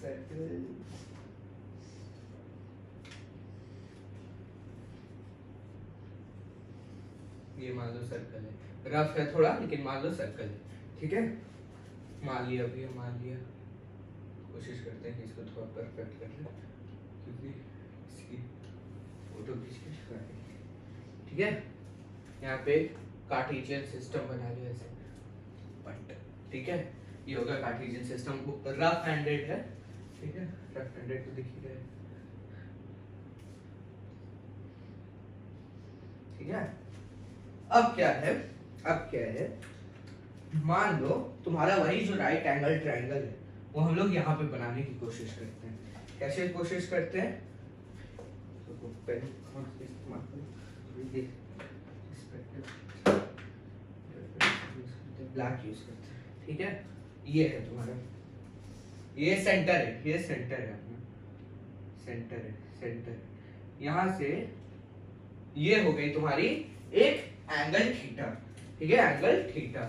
सर्कल ये मान लो सर्कल है, रफ है थोड़ा लेकिन मान लो सर्कल है, ठीक है। मान लिया भैया, मान लिया, कोशिश करते हैं कि इसको थोड़ा परफेक्ट कर लें, क्योंकि इसकी फोटो खींच के दिखा देंगे, ठीक है। यहाँ पे कार्टेशियन सिस्टम बना लिया ऐसे, बट ठीक है, ये होगा कार्टेशियन सिस्टम, रफ हैंडेड है, ठीक है, रफ हैंडेड तो दिख ही रहा है, ठीक है। अब क्या है, अब क्या है, मान लो तुम्हारा वही जो राइट एंगल ट्रायंगल है वो हम लोग यहाँ पे बनाने की कोशिश करते हैं। कैसे कोशिश करते हैं, तो पेन इस्तेमाल ब्लैक यूज करते हैं, ठीक है। ये है तुम्हारा, ये सेंटर है, ये सेंटर है अपना, सेंटर है, सेंटर। यहां से ये हो गई तुम्हारी एक एंगल थीटा, ठीक है, angle theta,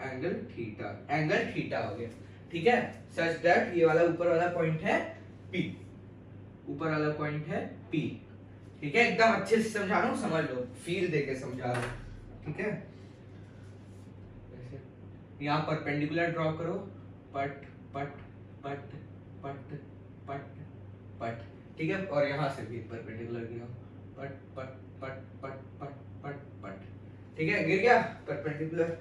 angle theta, angle theta हो गया, ठीक है। सच दैट ये वाला ऊपर वाला पॉइंट है P, ऊपर वाला पॉइंट है P, ठीक है। एकदम अच्छे से समझा रहा हूँ, समझ लो, फील देके समझा रहा हूँ, ठीक है। यहाँ परपेंडिकुलर ड्रॉ करो, पट पट पट पट पट पट, ठीक है। और यहाँ से भी परपेंडिकुलर गिरा, पट पट पट पट पट पट पट, ठीक है, गिर गया परपेंडिकुलर।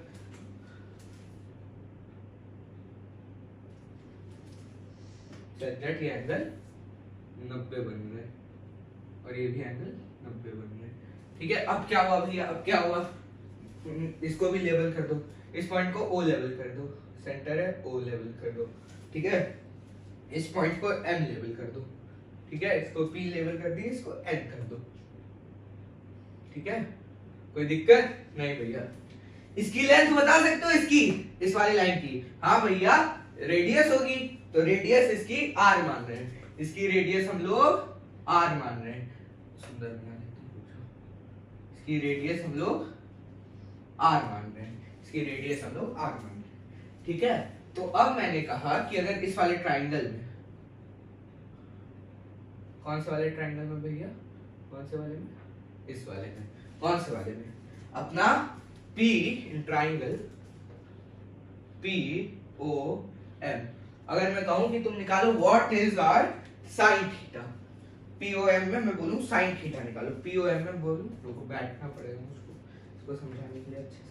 ये एंगल 90 बन गए और ये भी एंगल 90 बन गए, ठीक है। अब क्या हुआ भैया, अब क्या हुआ, इसको भी लेवल कर दो, इस पॉइंट को O लेवल कर दो, सेंटर है O लेवल कर दो, ठीक है। इस पॉइंट को M लेवल कर दो, ठीक है। इसको P लेवल कर दी, इसको N कर दो, ठीक है। कोई दिक्कत नहीं भैया। इसकी लेंथ बता सकते हो, इसकी, इस वाली लाइन की, हाँ भैया रेडियस होगी, तो रेडियस इसकी R मान रहे हैं, इसकी रेडियस हम लोग R मान रहे हैं, सुंदर बना देते हैं, इसकी रेडियस हम लोग R मान रहे हैं, इसकी रेडियस हम लोग R मान रहे हैं, ठीक है। तो अब मैंने कहा कि अगर इस वाले ट्राइंगल में, कौन से वाले ट्राइंगल में भैया, कौन से वाले में, इस वाले में, कौन से वाले में, अपना P इन ट्राइंगल POM, अगर मैं कहूं कि तुम निकालो what is r sine theta, POM में मैं बोलूं साइन थीटा निकालो, POM में बोलूं, रुको बैठना पड़ेगा मुझको इसको समझाने के लिए अच्छे से।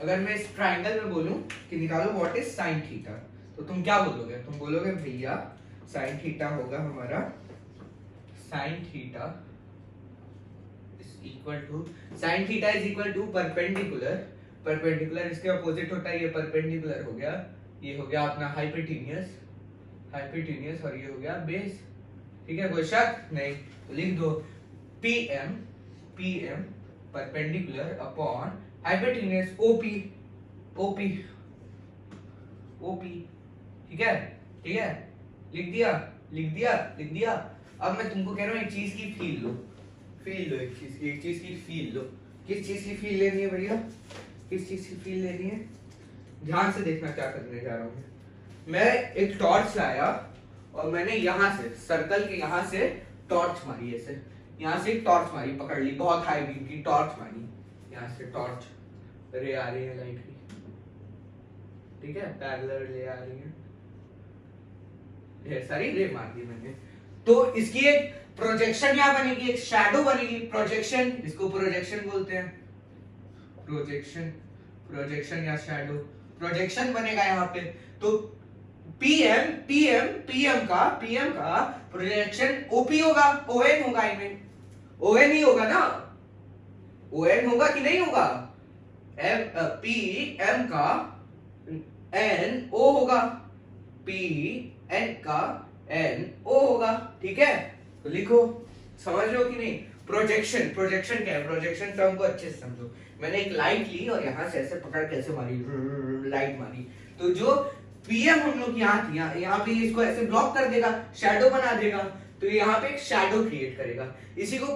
अगर मैं इस ट्राइंगल में बोलूं कि निकालो व्हाट इज साइन थीटा, तो तुम क्या बोलोगे, तुम बोलोगे भैया साइन थीटा होगा हमारा, sine theta is equal to, sine theta is equal to perpendicular, perpendicular इसके अपोजिट होता है, ये परपेंडिकुलर हो गया, ये हो गया अपना हाइपोटेन्यूस, हाइपोटेन्यूस, और ये हो गया बेस, ठीक है। कोई शक नहीं, तो लिख दो PM, PM perpendicular upon hypotenuse OP, OP, OP, ठीक है, ठीक है, लिख दिया, लिख दिया, लिख दिया। अब मैं तुमको कह रहा हूँ एक चीज की फील लो, फील लो, एक चीज की फील लो। किस चीज की फील लेनी है भैया, किस चीज की फील लेनी है, ध्यान से देखना क्या करने जा रहा हूँ मैं एक टॉर्च लाया और मैंने यहाँ से सर्कल के यहाँ से टॉर्च मारी, ऐसे यहाँ से टॉर्च मारी, पकड़ ली, बहुत हाई बीम की टॉर्च मारी, यहाँ से टॉर्च रे आ रही है लाइट की, ठीक है, पैरेलल रे आ रही है, ढेर सारी रे मार दी मैंने, तो इसकी एक प्रोजेक्शन यहाँ बनेगी, एक शैडो बनेगी, प्रोजेक्शन, इसको प्रोजेक्शन बोलते हैं, प्रोजेक्शन, प्रोजेक्शन या शैडो, प्रोजेक्शन बनेगा यहाँ पे। तो PM का प्रोजेक्शन OP होगा, ON होगा, आई मीन ON ही होगा ना, ON होगा कि नहीं होगा, PM का NO होगा, PN का NO होगा, ठीक है। तो लिखो, समझ लो कि नहीं, प्रोजेक्शन, प्रोजेक्शन क्या है, प्रोजेक्शन टर्म को अच्छे से समझो। मैंने एक लाइट ली और यहाँ से ऐसे पकड़ कैसे मारी, लाइट मारी, तो जो PM हम लोग यहाँ थी, यहाँ पे इसको ऐसे ब्लॉक कर देगा, शैडो बना देगा, तो यहाँ पे एक शैडो क्रिएट करेगा, इसी को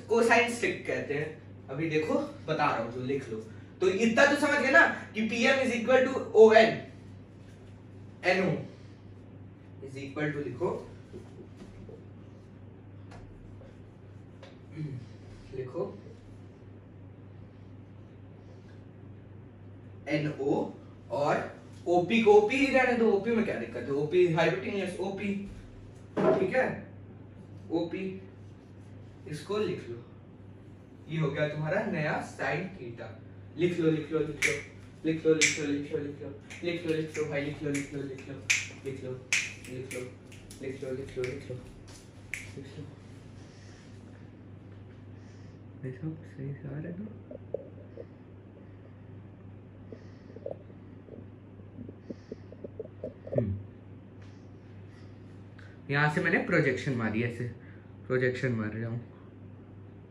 कोसाइन स्टिक कहते हैं। अभी देखो बता रहा हूँ, जो लिख लो, तो इतना तो समझ गए ना कि PM is equal to ON, NO is equal to, लिखो लिखो NO और OP को OP ही रहने दो, OP में क्या दिक्कत है, OP हाइपोटेन्यूस OP, ठीक है, OP, इसको लिख लो, ये हो गया तुम्हारा नया साइन थीटा, लिख लो, लिख लो, लिख लो, लिख लो, लिख लो, लिख लो, लिख लो, लिख लो, लिख लो भाई, लिख लो, लिख लो, लिख लो, लिख लो, लिख लो, लिख लो, लिख लो, लिख लो, लिख लो, देखो सही से आ रहा है ना, यहाँ से मैंने प्रोजेक्शन मारी ऐसे, प्रोजेक्शन मार रहा हूँ,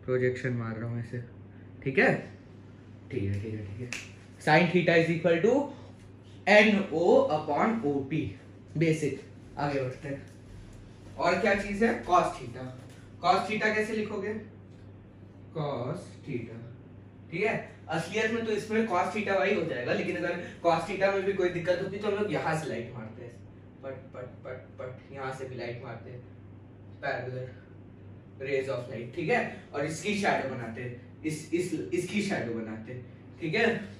प्रोजेक्शन मार रहा हूँ ऐसे, ठीक है ठीक है ठीक है ठीक है। Sine theta is equal to NO upon OP, basic. आगे बढ़ते हैं। और क्या चीज है, कॉस थीटा। कॉस थीटा कैसे लिखोगे, कॉस थीटा, ठीक है। असलियत में तो इसमें कॉस थीटा वाई हो जाएगा, लेकिन अगर कॉस थीटा में भी कोई दिक्कत होती तो हम लोग यहाँ से लाइट मारते हैं, पट पट पट पट, यहाँ से भी लाइट मारते हैं, पैरेलल रेज ऑफ लाइट, ठीक है। और इसकी शैडो बनाते हैं, इसकी शैडो बनाते हैं, ठीक है।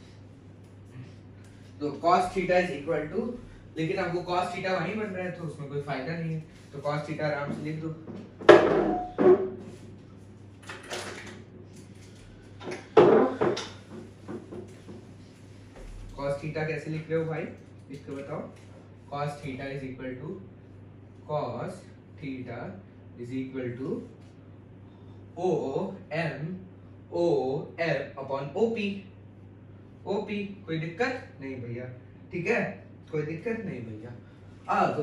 तो cos theta is equal to, लेकिन आपको cos थीटा वहीं बन रहा है तो उसमें कोई फायदा नहीं है, तो cos थीटा आराम से लिख दो। cos थीटा कैसे लिख रहे हो भाई, इसको बताओ। cos theta is equal to, cos theta is equal to OM upon OP। OP कोई दिक्कत नहीं भैया, ठीक है, कोई दिक्कत नहीं भैया। अब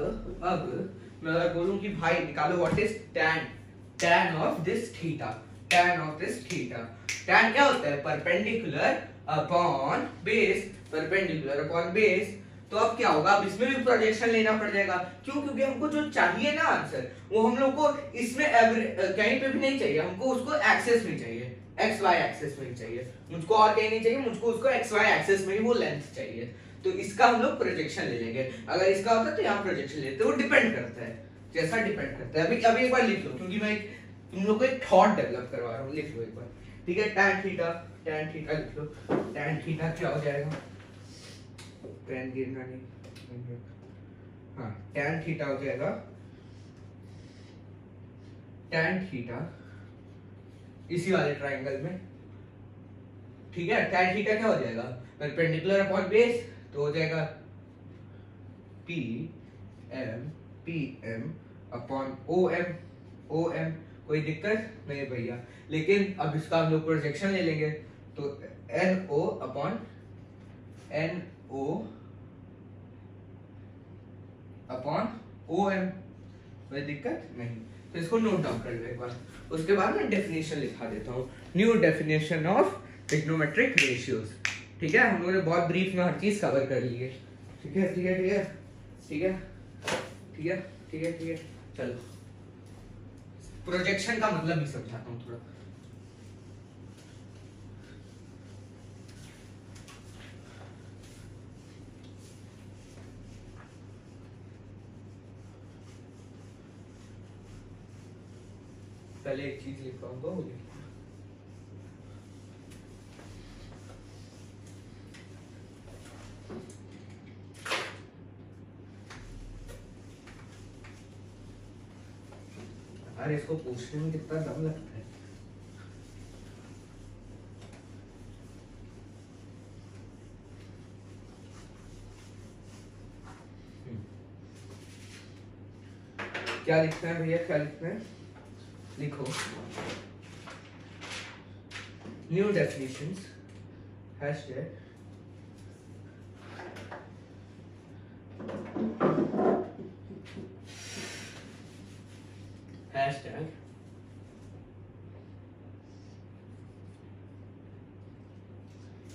मैं अगर बोलूं कि भाई निकालो what is tan of this theta, tan of this theta. tan क्या होता है, perpendicular upon base, perpendicular upon base. तो अब क्या होगा, अब इसमें भी प्रोजेक्शन लेना पड़ जाएगा, क्यों, क्योंकि हमको जो चाहिए ना आंसर, वो हम लोग को इसमें कहीं पे भी नहीं चाहिए, हमको उसको एक्सेस में चाहिए, एक्स वाई एक्सेस में ही चाहिए, मुझको और कहीं नहीं चाहिए, मुझको उसको एक्स वाई एक्सेस में ही वो लेंथ चाहिए। तो इसका हम लोग प्रोजेक्शन ले लेंगे। अगर इसका होता तो यहाँ प्रोजेक्शन लेते, वो डिपेंड करता है, जैसा डिपेंड करता है। अभी एक बार लिख लो, क्योंकि मैं तुम लोग को एक थॉट डेवलप करवा रहा हूँ, लिख लो एक बार, ठीक है। tan थीटा लिख लो। tan थीटा क्या हो जाएगा, पेन गिरना नहीं, हाँ, tan थीटा हो जाएगा, tan थीटा इसी वाले ट्राइंगल में, ठीक है। tan थीटा क्या हो जाएगा, परपेंडिकुलर अपॉन बेस, तो हो जाएगा PM अपॉन OM। कोई दिक्कत नहीं भैया, लेकिन अब इसका हम लोग प्रोजेक्शन ले लेंगे, तो NO अपॉन OM, कोई दिक्कत नहीं। तो इसको नोट डाउन कर लो एक बार, उसके बाद मैं डेफिनेशन लिखा देता हूँ, new definition of trigonometric ratios, ठीक है। हम लोगों ने बहुत ब्रीफ में हर चीज कवर कर ली है, ठीक है ठीक है ठीक है ठीक है ठीक है ठीक है ठीक है। चलो प्रोजेक्शन का मतलब भी समझाता हूँ थोड़ा। पहले एक चीज लिख पाऊंगा, वो लिख, अरे इसको पूछने में कितना दम लगता है। क्या लिखना है भैया, क्या लिखना है, लिखो new definitions hashtag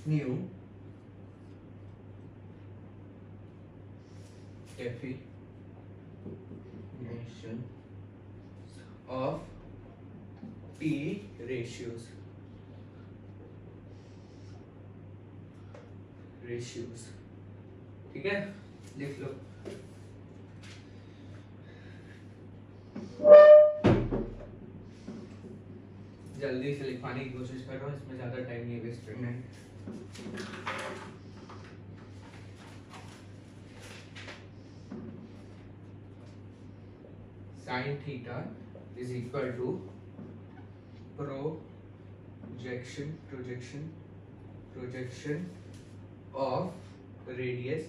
new definition of P ratios, ठीक है, लिख लो। जल्दी से लिखवाने की कोशिश कर रहा हूँ, इसमें ज्यादा टाइम नहीं वेस्ट करना है। sin theta is equal to projection of radius,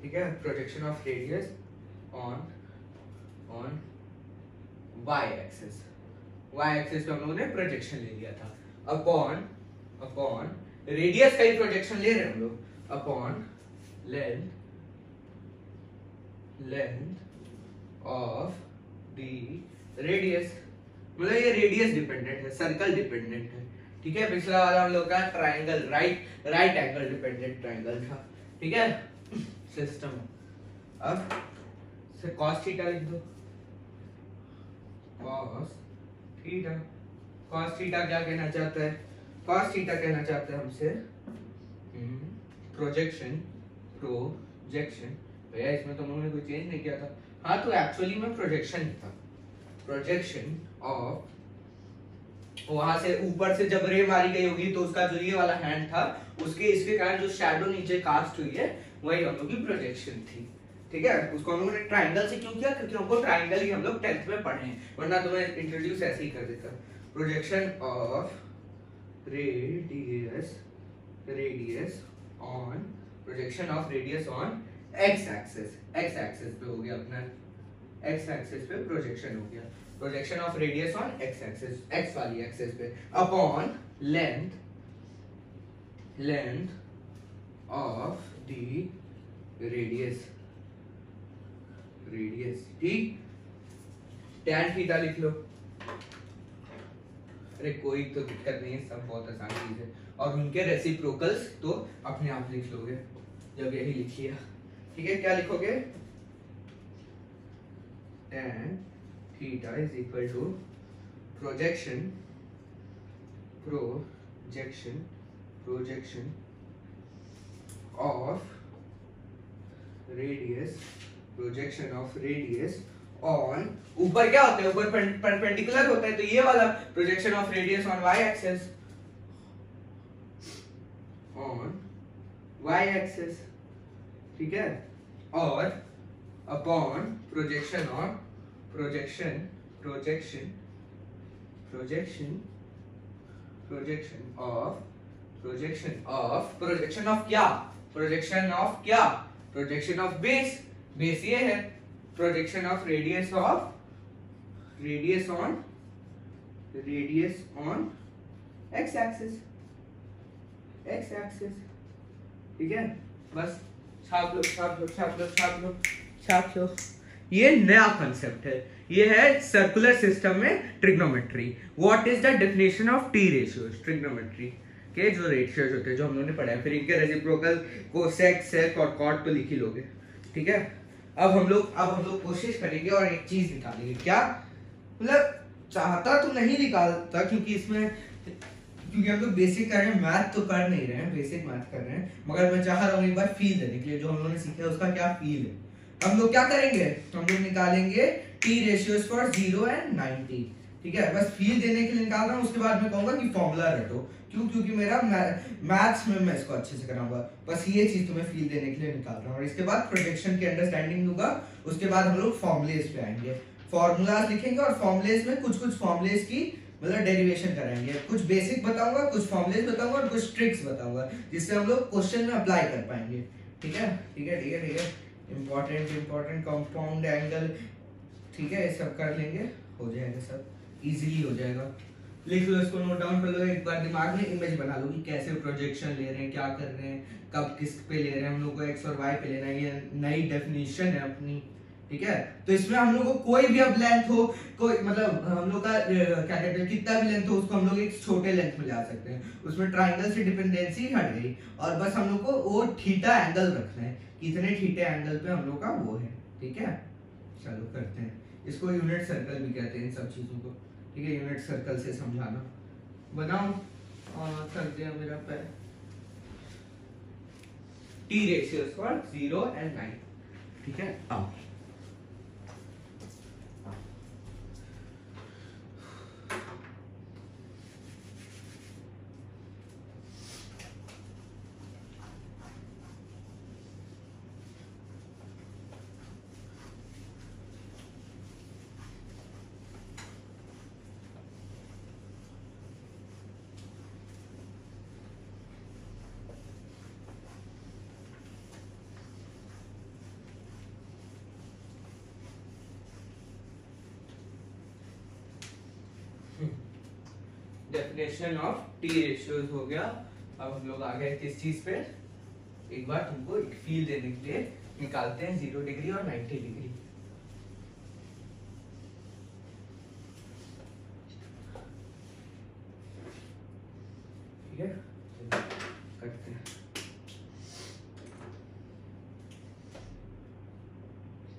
ठीक है, projection of radius on y axis पे हम लोगों ने प्रोजेक्शन ले लिया था, अपॉन रेडियस का ही प्रोजेक्शन ले रहे हैं हम लोग, upon length length of the radius, मतलब ये रेडियस डिपेंडेंट है, सर्कल डिपेंडेंट है, ठीक है। पिछला वाला हम लोग का triangle, right angle dependent triangle था, ठीक है। सिस्टम अब से cos थीटा लिख दो, cos थीटा, cos थीटा क्या कहना चाहता है, cos थीटा कहना चाहता है हमसे प्रोजेक्शन भैया इसमें तो उन्होंने कोई चेंज नहीं किया था, हाँ तो एक्चुअली में प्रोजेक्शन था, प्रोजेक्शन ऑफ वहां से ऊपर से जब रे मारी गई होगी तो उसका जो ये वाला हैंड था उसके इसके कारण जो शैडो नीचे कास्ट हुई है वही हम लोग की प्रोजेक्शन थी, ठीक है। उसको हम लोगों ने ट्राइंगल से क्यों किया, क्योंकि हमको ट्राइंगल ही हम लोग 10th में पढ़े हैं, वरना तो मैं इंट्रोड्यूस ऐसे ही कर देता। Projection of radius on x axis पे हो गया अपना, एक्स एक्सिस पे प्रोजेक्शन हो गया, projection of radius on x axis, x वाली एक्सिस पे, upon length of the radius, ठीक। tan थीटा लिख लो, अरे कोई तो दिक्कत नहीं है, सब बहुत आसान चीज है, और उनके रेसिप्रोकल्स तो अपने आप लिख लोगे जब यही लिख लिया, ठीक है। क्या लिखोगे, tan theta is equal to projection of radius on, ऊपर क्या होता है, ऊपर परपेंडिकुलर होता है, तो ये वाला projection of radius on y axis, ठीक है, और अपॉन प्रोजेक्शन ऑफ बेस ये है, projection of radius on x axis, ठीक है। बस छाप लो। ये नया कंसेप्ट है, ये है सर्कुलर सिस्टम में trigonometry. What is the definition of T ratios, trigonometry के जो रेशियोज होते हैं जो हम लोगों ने पढ़ा है, फिर इनके रेसिप्रोकल कोसेक सेक और कॉट तो लिख ही लोगे, ठीक है। अब हम लोग कोशिश करेंगे और एक चीज निकालेंगे, क्या मतलब चाहता तो नहीं निकालता क्योंकि हम लोग बेसिक कर रहे हैं, मैथ तो कर नहीं रहे हैं, बेसिक मैथ कर रहे हैं, मगर मैं चाह रहा हूँ एक बार फील देने के लिए, जो हम लोगों ने सीखा है उसका क्या फील है। हम लोग क्या करेंगे, हम लोग निकालेंगे टी रेशियोज फॉर 0 and 90, ठीक है। बस फील देने के लिए निकाल रहा हूँ, उसके बाद मैं कहूंगा कि फॉर्मूला रटो, क्योंकि मेरा मैथ्स में मैं इसको अच्छे से कराऊंगा, बस ये चीज तुम्हें फील देने के लिए निकाल रहा हूँ। और इसके बाद प्रोजेक्शन की अंडरस्टैंडिंग दूंगा, उसके बाद हम लोग फॉर्मुलेज पे आएंगे, फॉर्मूलाज लिखेंगे और फॉर्मुलेज में कुछ फॉर्मुलेज की मतलब डेरिवेशन कराएंगे, कुछ बेसिक बताऊंगा, कुछ फॉर्मुलेज बताऊंगा और कुछ ट्रिक्स बताऊंगा, जिससे हम लोग क्वेश्चन में अप्लाई कर पाएंगे, ठीक है। इंपॉर्टेंट कंपाउंड एंगल, ठीक है, ये सब कर लेंगे, हो जाएगा, सब इजीली हो जाएगा। लिख लो, इसको नोट डाउन कर लो, एक बार दिमाग में इमेज बना लो कि कैसे प्रोजेक्शन ले रहे हैं, क्या कर रहे हैं, कब किस पे ले रहे हैं, हम लोग को एक्स और वाई पे लेना है, ये नई डेफिनेशन है अपनी, ठीक है। तो इसमें हम लोग को कोई भी अब लेंथ हो, कोई मतलब हम लोग का क्या कहते हैं कितना भी लेंथ हो, उसको हम लोग एक छोटे लेंथ में ला सकते हैं, उसमें ट्राइंगल से डिपेंडेंसी हट गई, और बस हम लोग को वो थीटा एंगल रखना है, कितने थीटा एंगल पे हम लोग का वो है, ठीक है। चलो करते हैं, इसको यूनिट सर्कल भी कहते हैं इन सब चीजों को, ठीक है। यूनिट सर्कल से समझाना, बनाओ कर दिया मेरा पैर, टी रेशियोज फॉर 0 and 9, ठीक है। आओ डेफिनेशन ऑफ टी रेशियोज हो गया। अब हम लोग आ गए किस चीज पे, एक बार तुमको एक फील देने के लिए निकालते हैं 0 डिग्री और 90 डिग्री। ठीक है, करते हैं।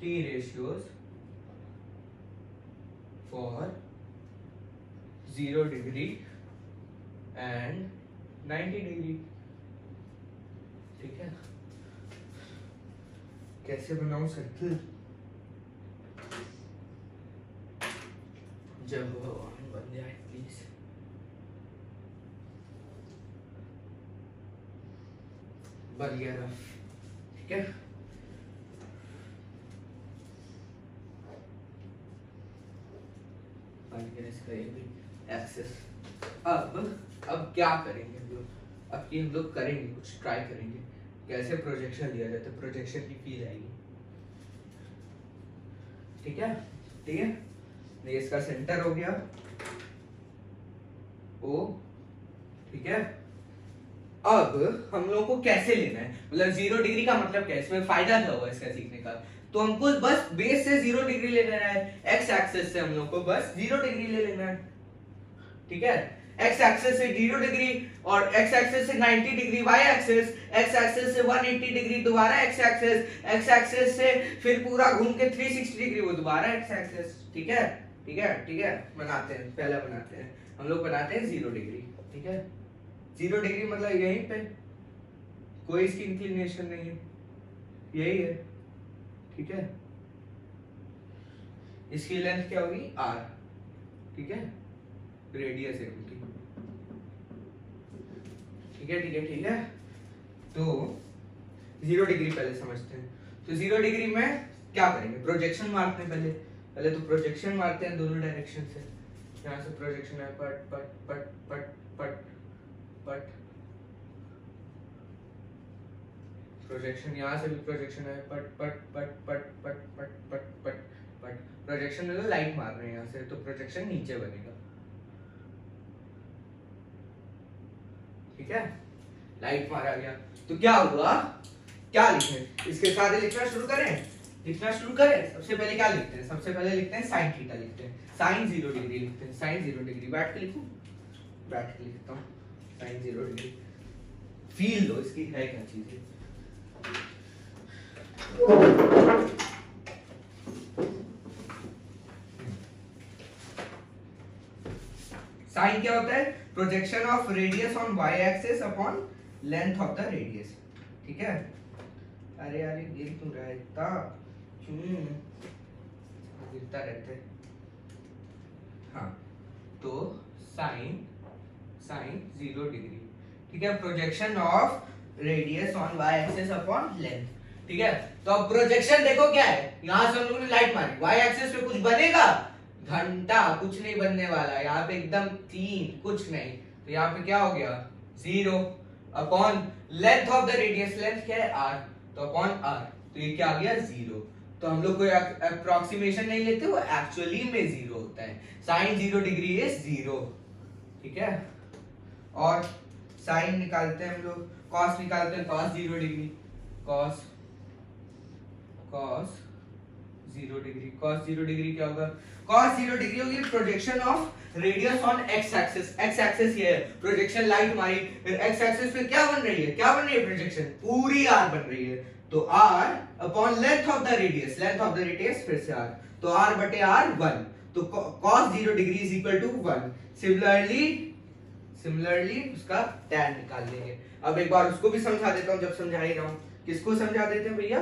T ratios for 0 degree and 90 degree. ठीक है, कैसे बनाऊं सर्किल? जब भगवान बन जाए प्लीज। बन गया ना, ठीक है। बन गया इसका ये भी एक्सेस। अब क्या करेंगे हम लोग? अब की हम लोग करेंगे कुछ, ट्राई करेंगे कैसे प्रोजेक्शन लिया जाता है, प्रोजेक्शन की फील आएगी। ठीक है, ठीक है। ये इसका सेंटर हो गया ओ, ठीक है। अब हम लोगों को कैसे लेना है, मतलब 0 डिग्री का मतलब क्या है, इसमें फायदा क्या हुआ इसका सीखने का? तो हमको बस बेस से 0 डिग्री ले लेना है, एक्स एक्सेस से हम लोग को बस 0 डिग्री ले लेना है। ठीक है, एक्स एक्सेस से 0 डिग्री और एक्स एक्सेस से 90 degree y axis, x axis से 180 डिग्री दोबारा एक्स एक्सेस से फिर पूरा घूम के 360 डिग्री वो दोबारा एक्स एक्सेस। ठीक है, ठीक है, ठीक है। बनाते हैं, पहला बनाते हैं हम लोग, बनाते हैं 0 डिग्री। ठीक है, 0 डिग्री मतलब यहीं पे कोई इसकी इंक्लिनेशन नहीं है, यही है। ठीक है, इसकी लेंथ क्या होगी r। ठीक है, रेडियस है उनकी। ठीक है, ठीक है, ठीक है। तो 0 डिग्री पहले समझते हैं। तो 0 डिग्री में क्या करेंगे, प्रोजेक्शन मारते हैं पहले तो प्रोजेक्शन मारते हैं दोनों डायरेक्शन से। यहाँ से प्रोजेक्शन है पट पट पट पट पट पट, प्रोजेक्शन यहाँ से भी प्रोजेक्शन है पट पट पट पट पट पट पट पट पट। प्रोजेक्शन में लाइट मार रहे हैं यहाँ से, तो प्रोजेक्शन नीचे बनेगा। ठीक है, लाइट मारा गया तो क्या हुआ, क्या लिखें? इसके साथ लिखना शुरू करें, सबसे पहले क्या लिखते हैं? सबसे पहले लिखते हैं साइन थीटा, लिखते हैं साइन 0 डिग्री, लिखते हैं साइन 0 डिग्री। बैठ के लिखूं, बैठ के लिखता हूँ साइन 0 डिग्री। फील लो इसकी है क्या चीज है। साइन क्या होता है? Projection of radius on y axis upon length of the radius. ठीक है, अरे यार ये गिर क्यों रहा है इतना, क्यों गिरता रहता है। हाँ, तो साइन 0 डिग्री। ठीक है, projection of radius on y axis upon length. ठीक है, तो अब प्रोजेक्शन देखो क्या है, यहां से हम लोगों ने लाइट मारी, वाई एक्सिस पे कुछ बनेगा? घंटा कुछ नहीं बनने वाला, यहाँ पे एकदम क्लीन, कुछ नहीं। तो यहाँ पे क्या हो गया 0 upon length of the radius, length क्या है r, तो अपॉन r, तो ये क्या आ गया 0। तो हम लोग कोई अप्रोक्सीमेशन नहीं लेते, वो एक्चुअली में 0 होता है। Sine 0 degree is 0। ठीक है, और साइन निकालते हैं हम लोग, कॉस निकालते हैं, cos 0 degree, cos 0 degree, cos 0 degree क्या होगा? कॉस 0 डिग्री होगी projection of radius on x axis. X axis ये है, प्रोजेक्शन लाइट हमारी, फिर एक्स एक्सिस पे क्या बन रही है, प्रोजेक्शन पूरी r बन रही है, तो r upon length of the radius, फिर से r, तो r बटे r 1, तो cos 0 degree is equal to 1। Similarly उसका tan निकाल लेंगे। अब एक बार उसको भी समझा देता हूं, जब समझा ही रहा हूं। किसको समझा देते हैं भैया?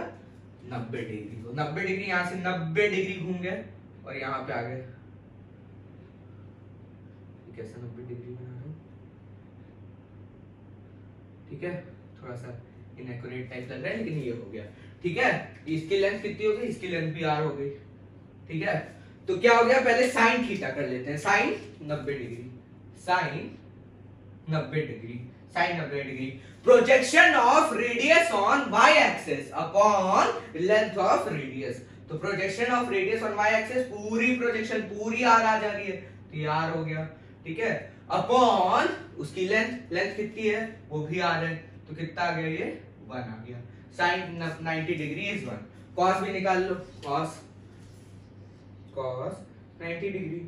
90 डिग्री को। 90 डिग्री, यहां से 90 डिग्री घूम गए और यहाँ पे आ गए। कैसे 90 डिग्री बना रहा हूं? ठीक है, थोड़ा सा इनएक्यूरेट टाइप लग रहा है, लेकिन ये हो गया। ठीक है, इसकी लेंथ कितनी हो गई? इसकी लेंथ भी r हो गई। ठीक है, तो क्या हो गया, पहले साइन थीटा कर लेते हैं। Sine 90 degree, sine 90 degree, projection of radius on y axis upon length of radius. तो projection of radius on y axis, पूरी प्रोजेक्शन पूरी r आ जा रही है, तो ये r हो गया। ठीक है, अपॉन उसकी लेंथ कितनी है, वो भी r है, तो कितना आ गया, ये 1 आ गया। Sign 90 degree is 1। कॉस भी निकाल लो, cos 90 degree,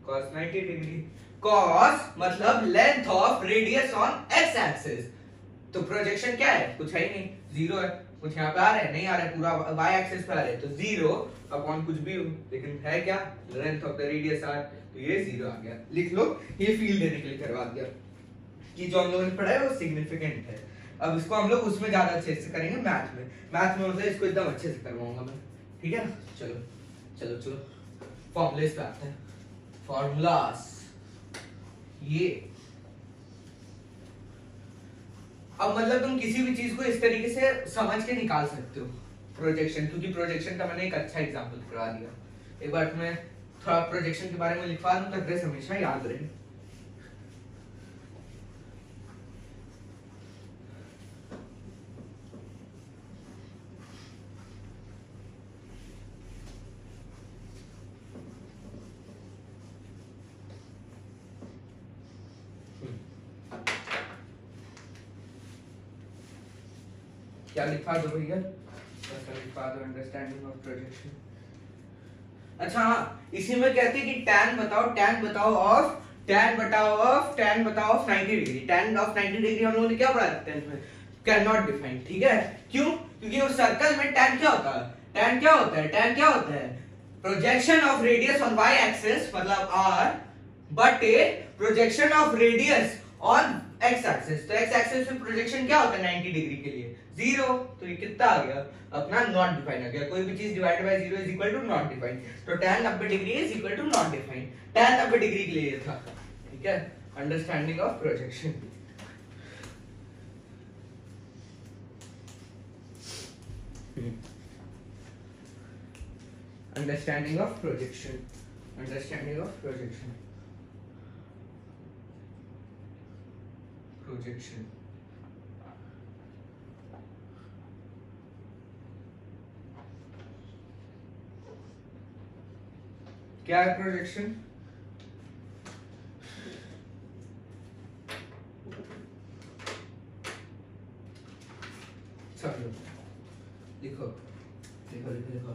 cos 90 degree. cos मतलब length of radius on x axis. तो प्रोजेक्शन क्या है? कुछ है ही नहीं, जीरो है। कुछ यहाँ पे आ रहा है? नहीं आ रहा है, पूरा y एक्सिस पे आ रहा है, तो जीरो अपॉन कुछ भी हो, लेकिन है क्या? Length of the radius r, तो ये जीरो आ गया। लिख लो, ये फील देने के लिए करवा दिया कि जो हम लोगों ने पढ़ा है वो सिग्निफिकेंट है। अब इसको हम लोग उसमें ज्यादा अच्छे से करेंगे, मैथ में। मैथ में मतलब इसको एकदम अच्छे से करवाऊंगा मैं, ठीक है? चलो चलो चलो फॉर्मूलेस पे आते हैं। फॉर्मूलास ये, अब मतलब तुम किसी भी चीज को इस तरीके से समझ के निकाल सकते हो प्रोजेक्शन, क्योंकि प्रोजेक्शन का मैंने एक अच्छा एग्जांपल करवा दिया। एक बार मैं थोड़ा प्रोजेक्शन के बारे में लिखवा दूं ताकि हमेशा याद रहे। क्या लिखा दो भैया? लिखा दो अंडरस्टैंडिंग ऑफ प्रोजेक्शन। अच्छा हाँ, इसी में कहते हैं कि tan बताओ, tan बताओ of 90 degree. tan of 90 degree हम लोगों ने क्या पढ़ा था 10th में? कैन नॉट डिफाइन, ठीक है? क्यों? क्योंकि उस सर्कल में tan क्या होता है? tan क्या होता है? tan क्या होता है? Projection of radius on y axis मतलब r बटे projection of radius on x axis. तो x एक्सिस में प्रोजेक्शन क्या होता है 90 डिग्री के लिए? जीरो। तो ये कितना आ गया? अपना नॉट डिफाइन आ गया। कोई भी चीज divide by zero is equal to not define. तो tan 90 degree is equal to not define. tan 90 degree के लिए था, ठीक है? Understanding of projection. Understanding of projection, understanding of projection, projection. क्या है प्रोजेक्शन? समझो, लिखो लिखो लिखो लिखो।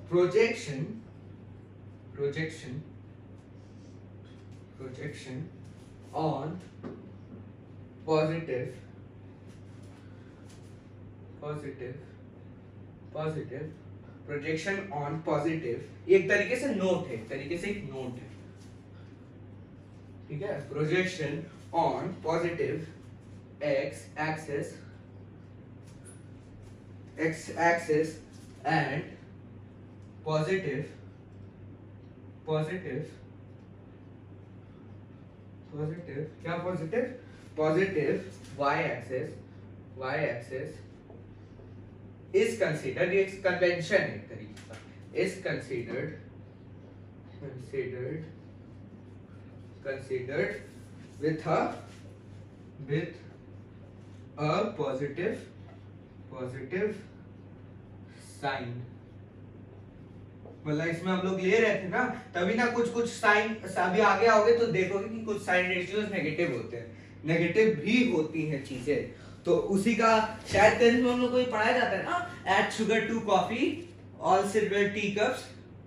Projection, projection, projection on positive, positive, positive, projection on positive एक तरीके से नोट है, एक तरीके से एक नोट है, ठीक है? Projection on positive x axis, x axis and positive, positive, positive, क्या positive? Positive y axis, y axis is considered, ये कन्वेंशन है एक तरीके का, is considered, considered, considered with a positive, positive sign। मतलब इसमें हम लोग ले रहे थे ना, तभी ना कुछ कुछ साइन, अभी आगे आओगे तो देखोगे कि कुछ साइन रेशियोज नेगेटिव होते हैं, नेगेटिव भी होती हैं चीजें। तो उसी का शायद 10th में हम लोग को ये पढ़ाया जाता है ना, add sugar to coffee all silver tea cups,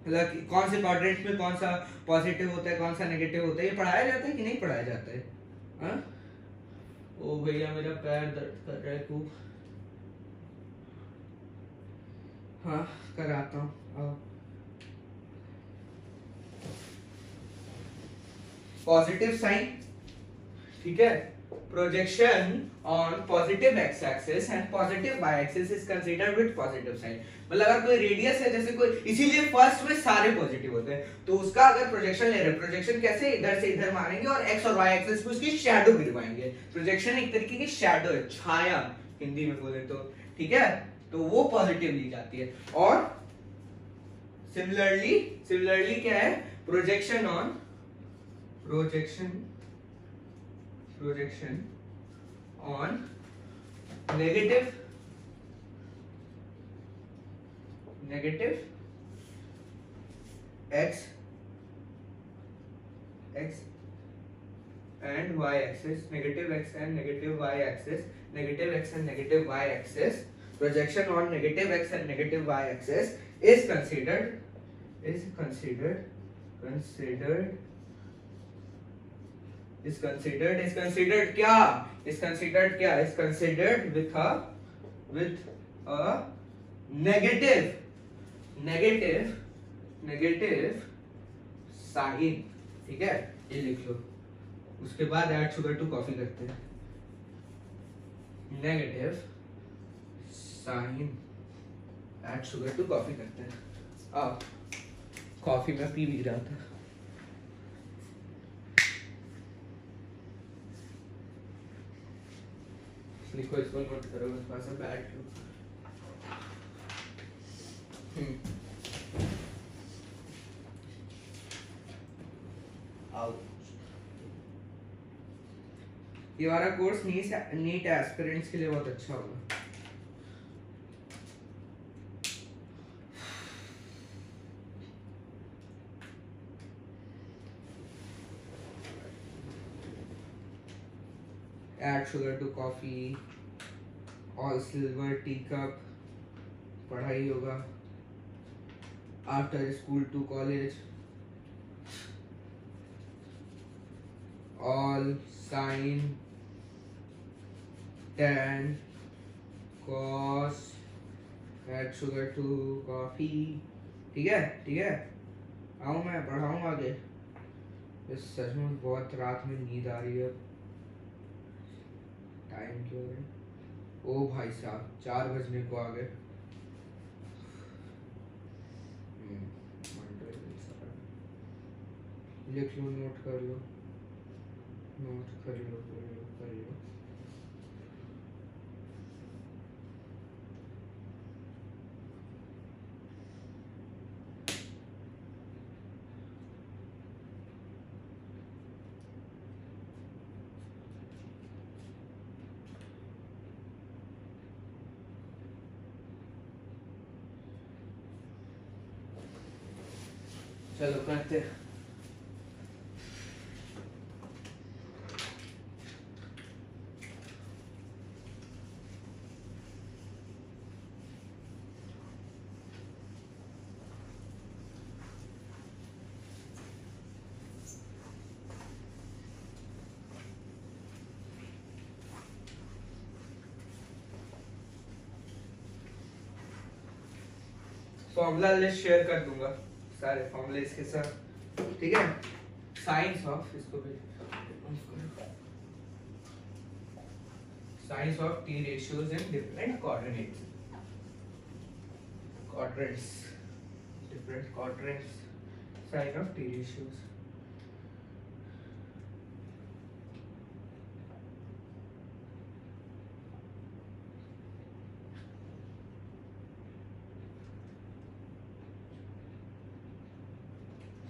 मतलब कौन से क्वाड्रेंट में कौन सा पॉजिटिव होता है, कौन सा नेगेटिव होता है, ये पढ़ाया जाता है कि नहीं पढ़ाया जाता है? हाँ? ओ भैया मेरा पैर दर्द कर रहा है खूब। हाँ कराता हूँ। पॉजिटिव साइन, ठीक है? Projection on positive x axis and positive y axis is considered with positive sign. मतलब अगर कोई रेडियस है, जैसे कोई, इसीलिए फर्स्ट में सारे पॉजिटिव होते हैं, तो उसका अगर प्रोजेक्शन ले रहे हैं, प्रोजेक्शन कैसे? इधर से इधर मारेंगे और x और y एक्सिस पे उसकी शैडो गिरवाएंगे। प्रोजेक्शन एक तरीके की शैडो है, छाया हिंदी में बोले तो, ठीक है? तो वो पॉजिटिव ली जाती है। और सिमिलरली, सिमिलरली क्या है? Projection on, projection, projection on negative, negative x, x and y axis, negative x and negative y axis, negative x and negative y axis, projection on negative x and negative y axis is considered with a negative sign, ठीक है, ये लिख लो। उसके बाद add sugar to coffee करते हैं, negative sign add sugar to coffee करते हैं। अब कॉफी में पी भी रहा था। लिखो, इसको नोट करो, मेरे पास बैठ लो। ये वाला कोर्स नीट एस्पिरेंट्स के लिए बहुत अच्छा होगा। Add sugar to coffee, all silver teacup, पढ़ाई होगा, after school to college, all sin, tan, cos, add sugar to coffee, ठीक है, ठीक है। आऊँ मैं पढ़ाऊँ आगे। इस सच में बहुत रात में नींद आ रही है। टाइम क्यों है? ओ भाई साहब, 4 बजने को आ गए। लिख लो, नोट कर लो, नोट कर लो, कर लो, कर लो। चलो करते हैं। फॉर्मूला लिस्ट शेयर कर दूंगा, सारे फॉर्मूले इसके साथ, ठीक है। साइंस ऑफ, इसको भी signs of T ratios in different coordinates, different coordinates, sign of T ratios.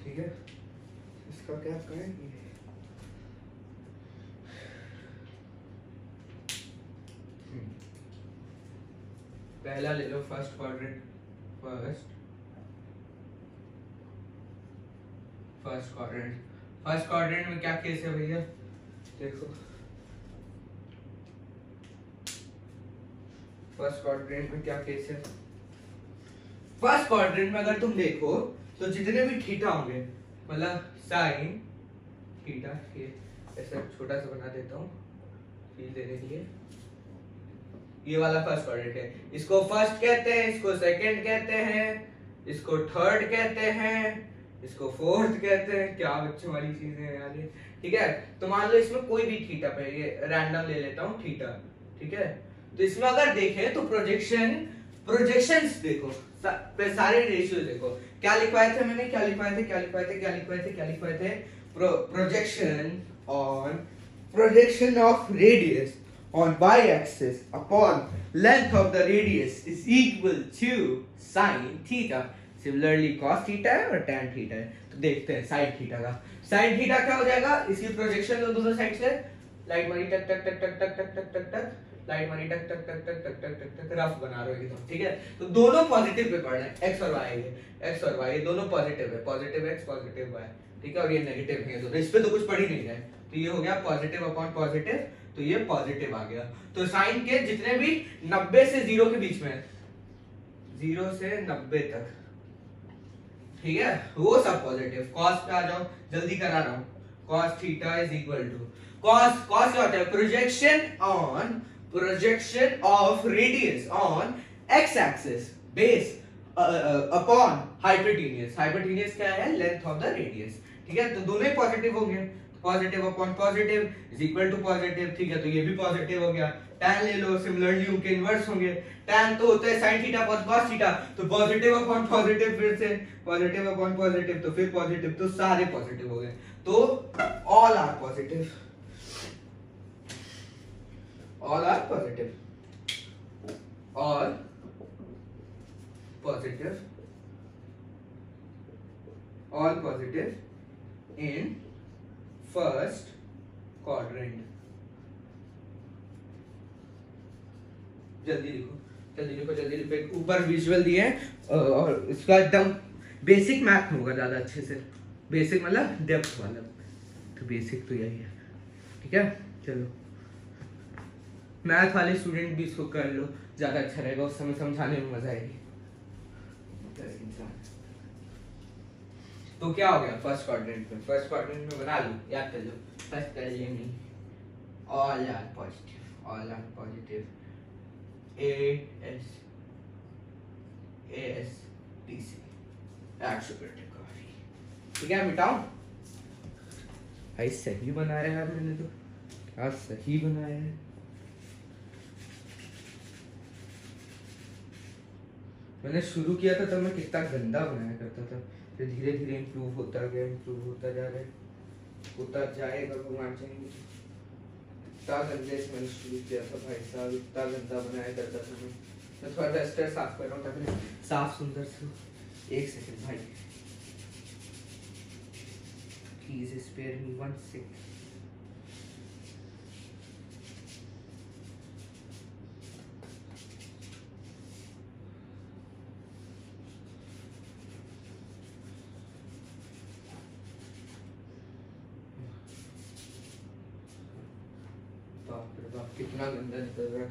ठीक है, इसका क्या करेंगे? पहला ले लो, फर्स्ट क्वाड्रेंट, फर्स्ट क्वाड्रेंट में क्या केस है भैया? देखो, फर्स्ट क्वाड्रेंट में क्या केस है? फर्स्ट क्वाड्रेंट में अगर तुम देखो तो जितने भी थीटा होंगे, मतलब साइन थीटा, ये ऐसा छोटा सा बना देता हूँ फील देने के लिए। ये वाला फर्स्ट क्वाड्रेंट है, इसको फर्स्ट कहते हैं, इसको सेकंड कहते हैं, इसको थर्ड कहते हैं, इसको फोर्थ कहते हैं। क्या बच्चों वाली चीजें हैं यार ये, ठीक है। तो मान लो इसमें कोई भी थीटा पे, ये रैंडम ले लेता हूँ थीटा, ठीक है। तो इसमें अगर देखें तो प्रोजेक्शंस देखो, सारे रेशियो देखो। क्या लिखवाए थे मैंने, क्या लिखवाए थे? Projection of radius on y-axis upon length of the radius is equal to sin theta. Similarly cos theta है और tan theta है। तो देखते हैं sin theta का। sin theta क्या हो जाएगा? इसकी प्रोजेक्शन दोनों साइड से, लाइट मारी टक टक टक टक टक टक टक टक टक, लाइट मारी टक टक टक टक टक टक टक टक, रफ बना रहे हो एकदम, ठीक है। तो दोनों पॉजिटिव पे पड़ रहे हैं, x और y, ये x और y दोनों पॉजिटिव है, पॉजिटिव x पॉजिटिव y, ठीक है, और ये नेगेटिव है, तो इस पे तो कुछ पड़ ही नहीं रहा है, तो ये हो गया पॉजिटिव अपॉन पॉजिटिव, तो ये पॉजिटिव आ गया। तो साइन के जितने भी 90 से 0 के बीच में, 0 से 90 तक, ठीक है, वो सब पॉजिटिव। कॉस पे आ जाओ, जल्दी करा रहा हूं। Cos theta is equal to cos क्या होता है, projection of radius on x axis base upon hypotenuse. Hypotenuse क्या है, लेंथ ऑफ द रेडियस, ठीक है, तो दोनों ही पॉजिटिव हो गए, positive upon positive is equal to positive, ठीक है, तो ये भी पॉजिटिव हो गया। tan ले लो, सिमिलरली उनके इनवर्स होंगे, tan तो होता है sin theta upon cos theta, तो पॉजिटिव अपॉन पॉजिटिव, फिर से पॉजिटिव अपॉन पॉजिटिव, तो फिर पॉजिटिव, तो सारे पॉजिटिव हो गए, तो all are positive, all are positive, all positive, all positive in first quadrant. जल्दी लिखो, जल्दी लिखो, जल्दी लिखो, ऊपर विजुअल दिए हैं और इसका एकदम बेसिक मैथ में होगा ज्यादा अच्छे से, बेसिक मतलब डेप्थ वाला, तो बेसिक तो यही है, ठीक है। चलो मैथ वाले स्टूडेंट भी इसको कर लो, ज्यादा अच्छा रहेगा, उस समय समझाने में मजा आएगी। तो क्या हो गया फर्स्ट क्वाड्रेंट में, फर्स्ट क्वाड्रेंट में बना लो, याद कर लो, फर्स्ट कर लिए नहीं, all are positive, all are positive, AS DC ठीक है, मिटाऊं भाई, सही बनाया है यार मैंने, तो क्या सही बनाया है। मैंने शुरू किया था तब मैं कितना गंदा बनाया करता था, फिर धीरे धीरे इम्प्रूव होता गया, इम्प्रूव होता जा रहा है, होता जाएगा, भगवान चाहेंगे। इतना गंदे से मैंने शुरू किया था भाई साहब, इतना गंदा बनाया करता था मैं थोड़ा डस्टर साफ कर रहा हूँ ताकि साफ सुंदर से। एक सेकंड भाई, प्लीज स्पेयर मी 1 सेकंड। कितना गंदा निकल रहा है,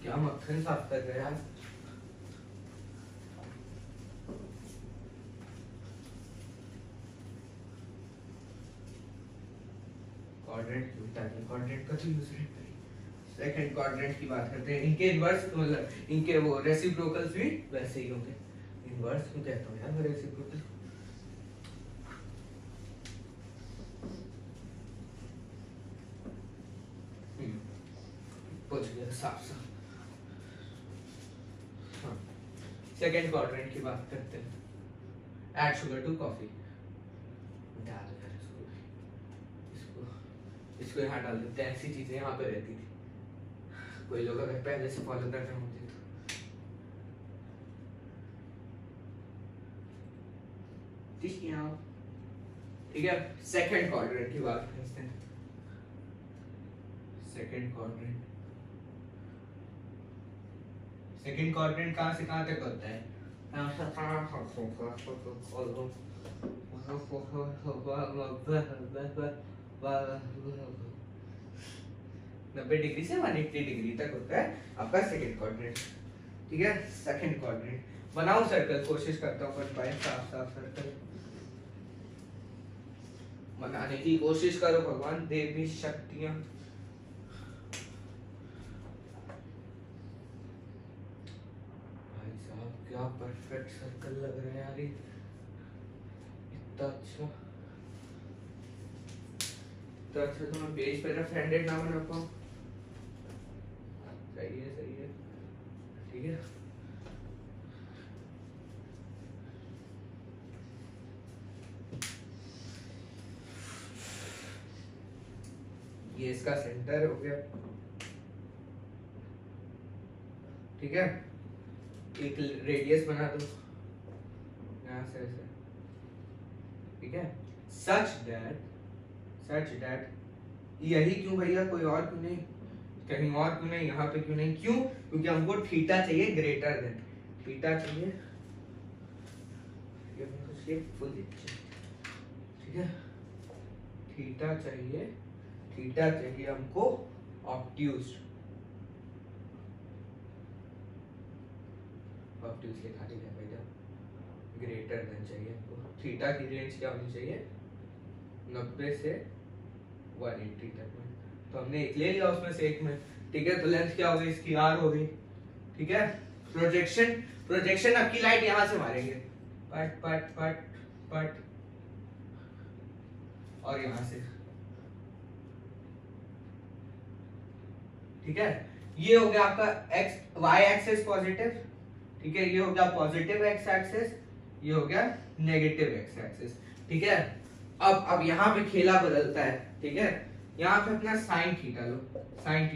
क्या मक्खन साफ कर रहे यार। क्वाड्रेंट क्वाड्रेंट का तो यूज है। सेकंड क्वाड्रेंट की बात करते हैं, इनके इनवर्स मतलब इनके वो रेसिप्रोकल्स भी वैसे ही होंगे। इनवर्स क्यों कहता हूँ यार मैं, रेसिप्रोकल। साफ साफ। हाँ, सेकेंड क्वाड्रेंट की बात करते हैं, ऐड शुगर टू कॉफी, डाल यार इसको इसको यहाँ डाल देते हैं, ऐसी चीजें यहाँ पे रहती थी, कोई लोग अगर पहले से फॉलो कर रहे होंगे तो। ठीक है, सेकेंड क्वाड्रेंट की बात करते हैं। सेकेंड क्वाड्रेंट कहाँ से कहाँ तक होता है? 90 डिग्री से 180 डिग्री तक होता है आपका सेकेंड क्वाड्रेंट। ठीक है, सेकेंड क्वाड्रेंट बनाओ सर्कल, कोशिश करता हूँ कर पाए साफ साफ सर्कल बनाने की कोशिश करो, भगवान दे भी शक्तियां। भाई साहब क्या परफेक्ट सर्कल लग रहा है यार, इतना अच्छा तो मैं पेज पे रफ हैंडेड ना बना पाऊँ। सही है सही है, ठीक है। ये इसका सेंटर हो गया, ठीक है। एक रेडियस बना दो यहाँ से ऐसे, ठीक है। सच दैट यही क्यों भैया, कोई और क्यों नहीं, कहीं और क्यों नहीं, यहाँ पे क्यों नहीं, क्यों? क्योंकि हमको थीटा चाहिए ग्रेटर देन, थीटा चाहिए, फुल ठीक है, थीटा चाहिए हमको ऑब्ट्यूज लिखा दिया बेटा, ग्रेटर देन चाहिए हमको। थीटा की रेंज क्या होनी चाहिए, 90 से 180 तक में। तो हमने एक ले लिया उसमें से एक में, ठीक है। तो लेंथ क्या होगी इसकी, r होगी, ठीक है। प्रोजेक्शन आपकी लाइट यहां से मारेंगे, पट पट पट पट, और यहां से, ठीक है। ये हो गया आपका एक्स वाई एक्सिस पॉजिटिव, ठीक है। ये हो गया पॉजिटिव एक्स एक्सिस, ये हो गया नेगेटिव एक्स एक्सिस, ठीक है। अब यहाँ पे खेला बदलता है, ठीक है। यहाँ पे अपना साइन थीटा लो, साइन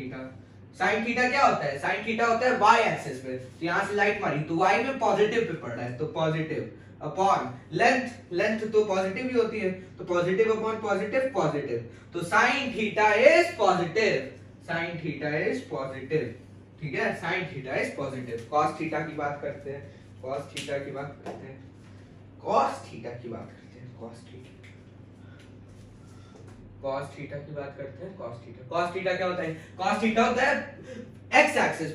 थीटा क्या होता है, साइन थीटा होता है वाई एक्सिस पे। तो यहाँ से लाइट मारी तो वाई में पॉजिटिव पे पड़ रहा है, तो पॉजिटिव अपॉन लेंथ तो पॉजिटिव ही होती है, तो पॉजिटिव अपॉन पॉजिटिव पॉजिटिव। तो साइन थीटा इज पॉजिटिव, ठीक है। Sine theta is positive. Cos theta की बात करते हैं, कॉस थीटा की बात करते हैं, कॉस थीटा की बात करते हैं, कॉस थीटा की बात करते हैं। कॉस थीटा क्या होता है, कॉस थीटा होता है एक्स एक्सिस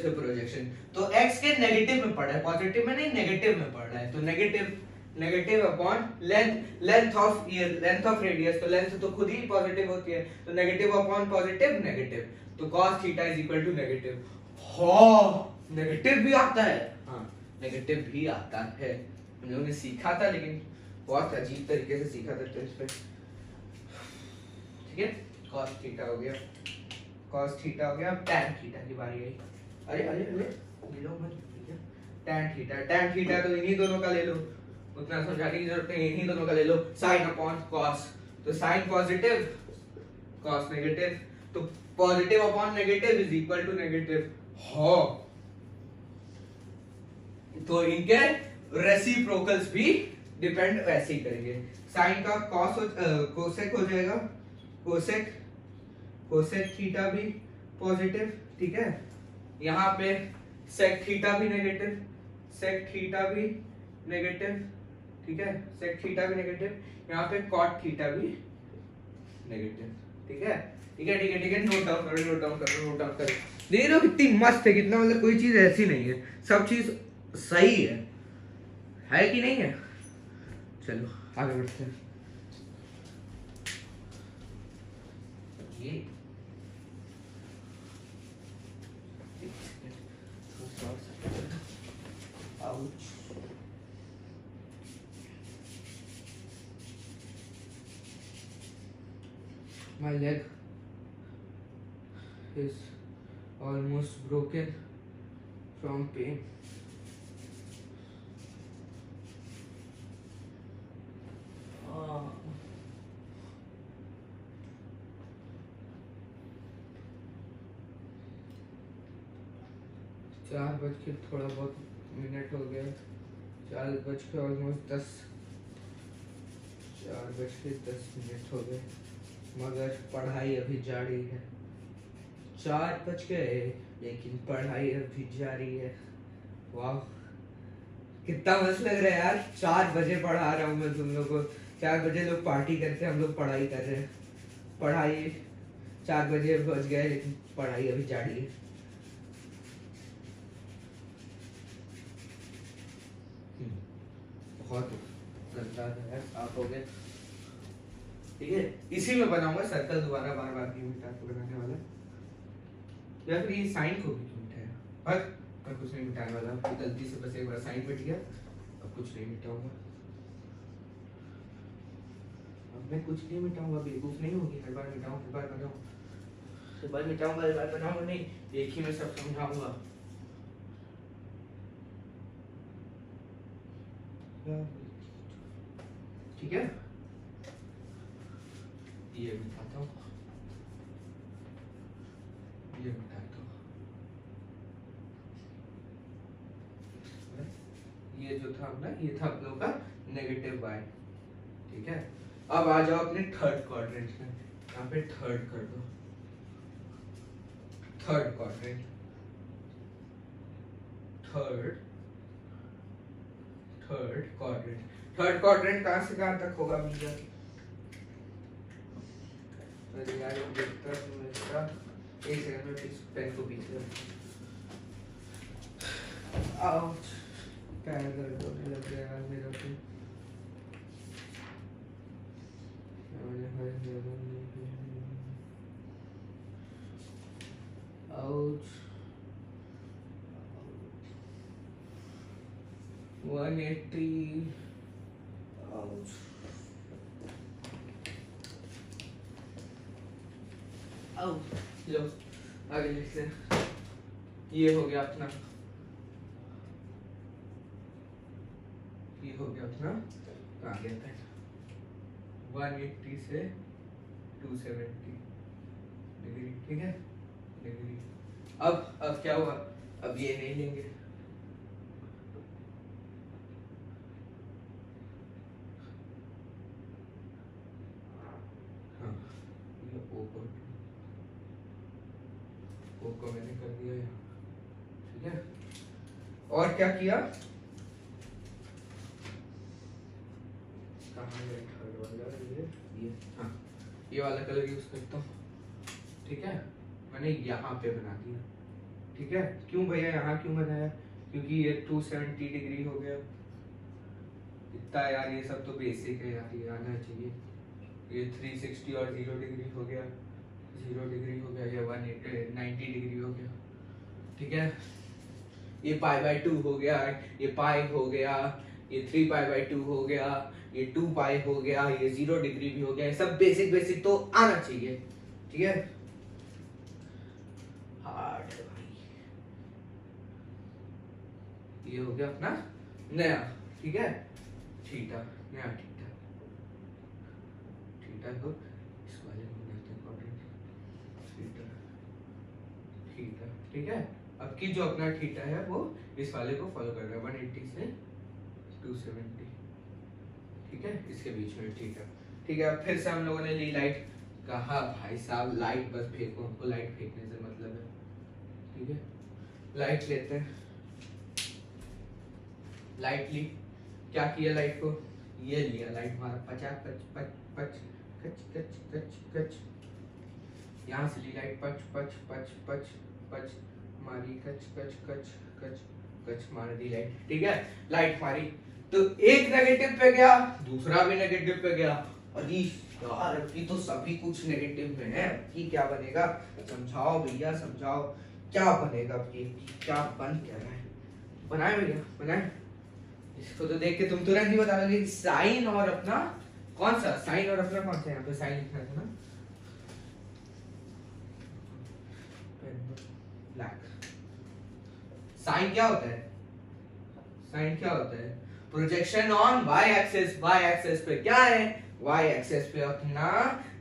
पे प्रोजेक्शन। तो एक्स के नेगेटिव में पड़ रहा है, पॉजिटिव में नहीं नेगेटिव में पड़ रहा है, तो negative upon length of radius. तो लेंथ तो खुद ही पॉजिटिव होती है, तो नेगेटिव अपॉन पॉजिटिव नेगेटिव। तो cos theta is equal to negative. हाँ नेगेटिव भी आता है, हाँ नेगेटिव भी आता है, हम लोगों ने सीखा था, लेकिन बहुत अजीब तरीके से सीखा था टेस्ट पे, ठीक है। cos थीटा हो गया, tan थीटा की बारी आई। अरे ले लो मत, ठीक है। tan थीटा तो इन्हीं दोनों का ले लो, उतना समझाने की जरूरत नहीं, इन्हीं दोनों का ले लो। sin अपॉन cos, तो sin पॉजिटिव cos नेगेटिव, तो positive upon negative is equal to negative. हाँ तो इनके रेसिप्रोकल्स भी डिपेंड वैसे ही करेंगे। साइन का कोसेक हो जाएगा, कोसेक थीटा भी पॉजिटिव, ठीक है। यहाँ पे सेक थीटा भी नेगेटिव, ठीक है, सेक थीटा भी नेगेटिव। यहाँ पे कॉट थीटा भी नेगेटिव, ठीक है। नोट डाउन करो। देख रहे हो कितनी मस्त है, कितना मतलब कोई चीज ऐसी नहीं है, सब चीज सही है कि नहीं है। चलो आगे बढ़ते हैं। ये my leg is almost broken from pain. चार बज के थोड़ा बहुत मिनट हो गया, 4:10 हो गए, मगर पढ़ाई अभी जारी है। 4 बज गए लेकिन पढ़ाई अभी जारी है। वाह कितना मस्त लग रहा है यार, 4 बजे पढ़ा रहा हूँ मैं तुम लोग को। 4 बजे लोग पार्टी करते हैं, हम लोग पढ़ाई कर रहे हैं। पढ़ाई 4 बजे बज गए लेकिन पढ़ाई अभी जारी है। बहुत गंदा है, साफ हो गया, ठीक है। इसी में बनाऊंगा सर्कल दोबारा, बार बार क्यों मिटा के बनाने वाला, या फिर ये साइन को भी क्यों मिटाया, पर कुछ नहीं मिटाने वाला, गलती से बस एक बार साइन मिट गया, अब कुछ नहीं मिटाऊंगा, अब मैं कुछ नहीं मिटाऊंगा, बेवकूफ नहीं होगी, हर बार बनाऊंगा नहीं, एक ही में सब समझाऊंगा। ठीक है, ये मिटाता हूँ, ये मिटाता हूँ, ये जो था अपना, ये था आप लोग का नेगेटिव y, ठीक है। अब आ जाओ अपने थर्ड क्वाड्रेंट में, यहाँ पे थर्ड कर दो, third quadrant, third third quadrant कहाँ से कहाँ तक होगा भैया? अरे यार ये देखता हूँ इसका, एक सेकंड में पेन को पीछे आउच, पैर दर्द होने लग गया यार मेरा तो। Ouch 180 ouch. लो आगे लिखते हैं। ये हो गया अपना, ये हो गया अपना आगे पेन 180 से 270 डिग्री, ठीक है डिग्री। अब क्या हुआ, अब ये नहीं लेंगे, हाँ ये ओ को मैंने कर दिया यहाँ, ठीक है। और क्या किया, कहाँ गया थर्ड वाला, ये हाँ ये वाला कलर यूज करता हूँ, ठीक है। मैंने यहाँ पे बना दिया, ठीक है। क्यों भैया यहाँ क्यों बनाया, क्योंकि ये 270 डिग्री हो गया इतना यार, ये सब तो बेसिक है यार, ये आना चाहिए। ये 360 और 0 डिग्री हो गया, 0 डिग्री हो गया, ये 190 डिग्री हो गया, ठीक है। ये π/2 हो गया, ये पाई हो गया, ये 3π/2 हो गया, ये 2π हो गया, ये 0 डिग्री भी हो गया। ये सब बेसिक तो आना चाहिए, ठीक है। हार्ड है भाई, ये हो गया अपना नया, ठीक है। थीटा, नया थीटा, थीटा को इस वाले को कहते हैं क्वाड्रेंट, थीटा थीटा, ठीक है। अब की जो अपना थीटा है वो इस वाले को फॉलो कर रहा है, 180 से 270, ठीक है, इसके बीच में थीटा, ठीक है। अब फिर से हम लोगों ने ली लाइट, कहा भाई साहब लाइट बस फेंको, हमको लाइट फेंकने से मतलब है, ठीक है। लाइट लेते हैं, लाइट ली, क्या किया लाइट को, ये लिया लाइट मारा, पचा पच पच पच कच कच कच कच, यहाँ से ली लाइट, पच पच पच पच पच मारी, कच कच कच कच कच मार दी लाइट, ठीक है। लाइट मारी तो एक नेगेटिव पे गया, दूसरा भी नेगेटिव पे गया, अरे यार अभी तो सभी कुछ नेगेटिव में है, कि क्या बनेगा, समझाओ भैया समझाओ, क्या बनेगा ये, क्या बन क्या रहा है, बनाए भैया बनाए। इसको तो देख के तुम तुरंत ही बता दोगे साइन और अपना कौन सा, साइन और अपना कौन सा, यहाँ पे साइन लिखना था ना, ब्लैक। साइन क्या होता है, साइन क्या होता है, projection on y axis, y axis पे क्या है, वाई एक्सिस पे अपना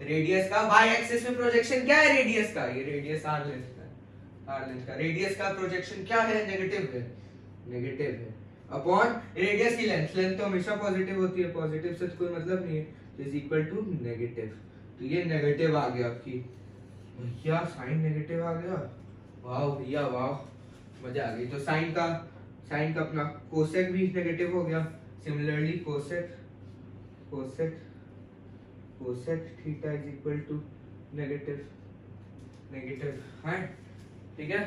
रेडियस का, वाई एक्सिस पे प्रोजेक्शन क्या है रेडियस का, ये रेडियस आर लेंथ का, आर लेंथ का रेडियस का प्रोजेक्शन क्या है, नेगेटिव है, नेगेटिव है, अपॉन रेडियस की लेंथ, लेंथ तो हमेशा पॉजिटिव होती है, पॉजिटिव से कोई मतलब नहीं है, तो इज इक्वल टू नेगेटिव। तो ये नेगेटिव आ गया आपकी, भैया साइन नेगेटिव आ गया, वाह भैया वाह, मजा आ गई। तो साइन का अपना कोसेक भी नेगेटिव हो गया, similarly cosec cosec cosec theta is equal to negative negative है, ठीक है।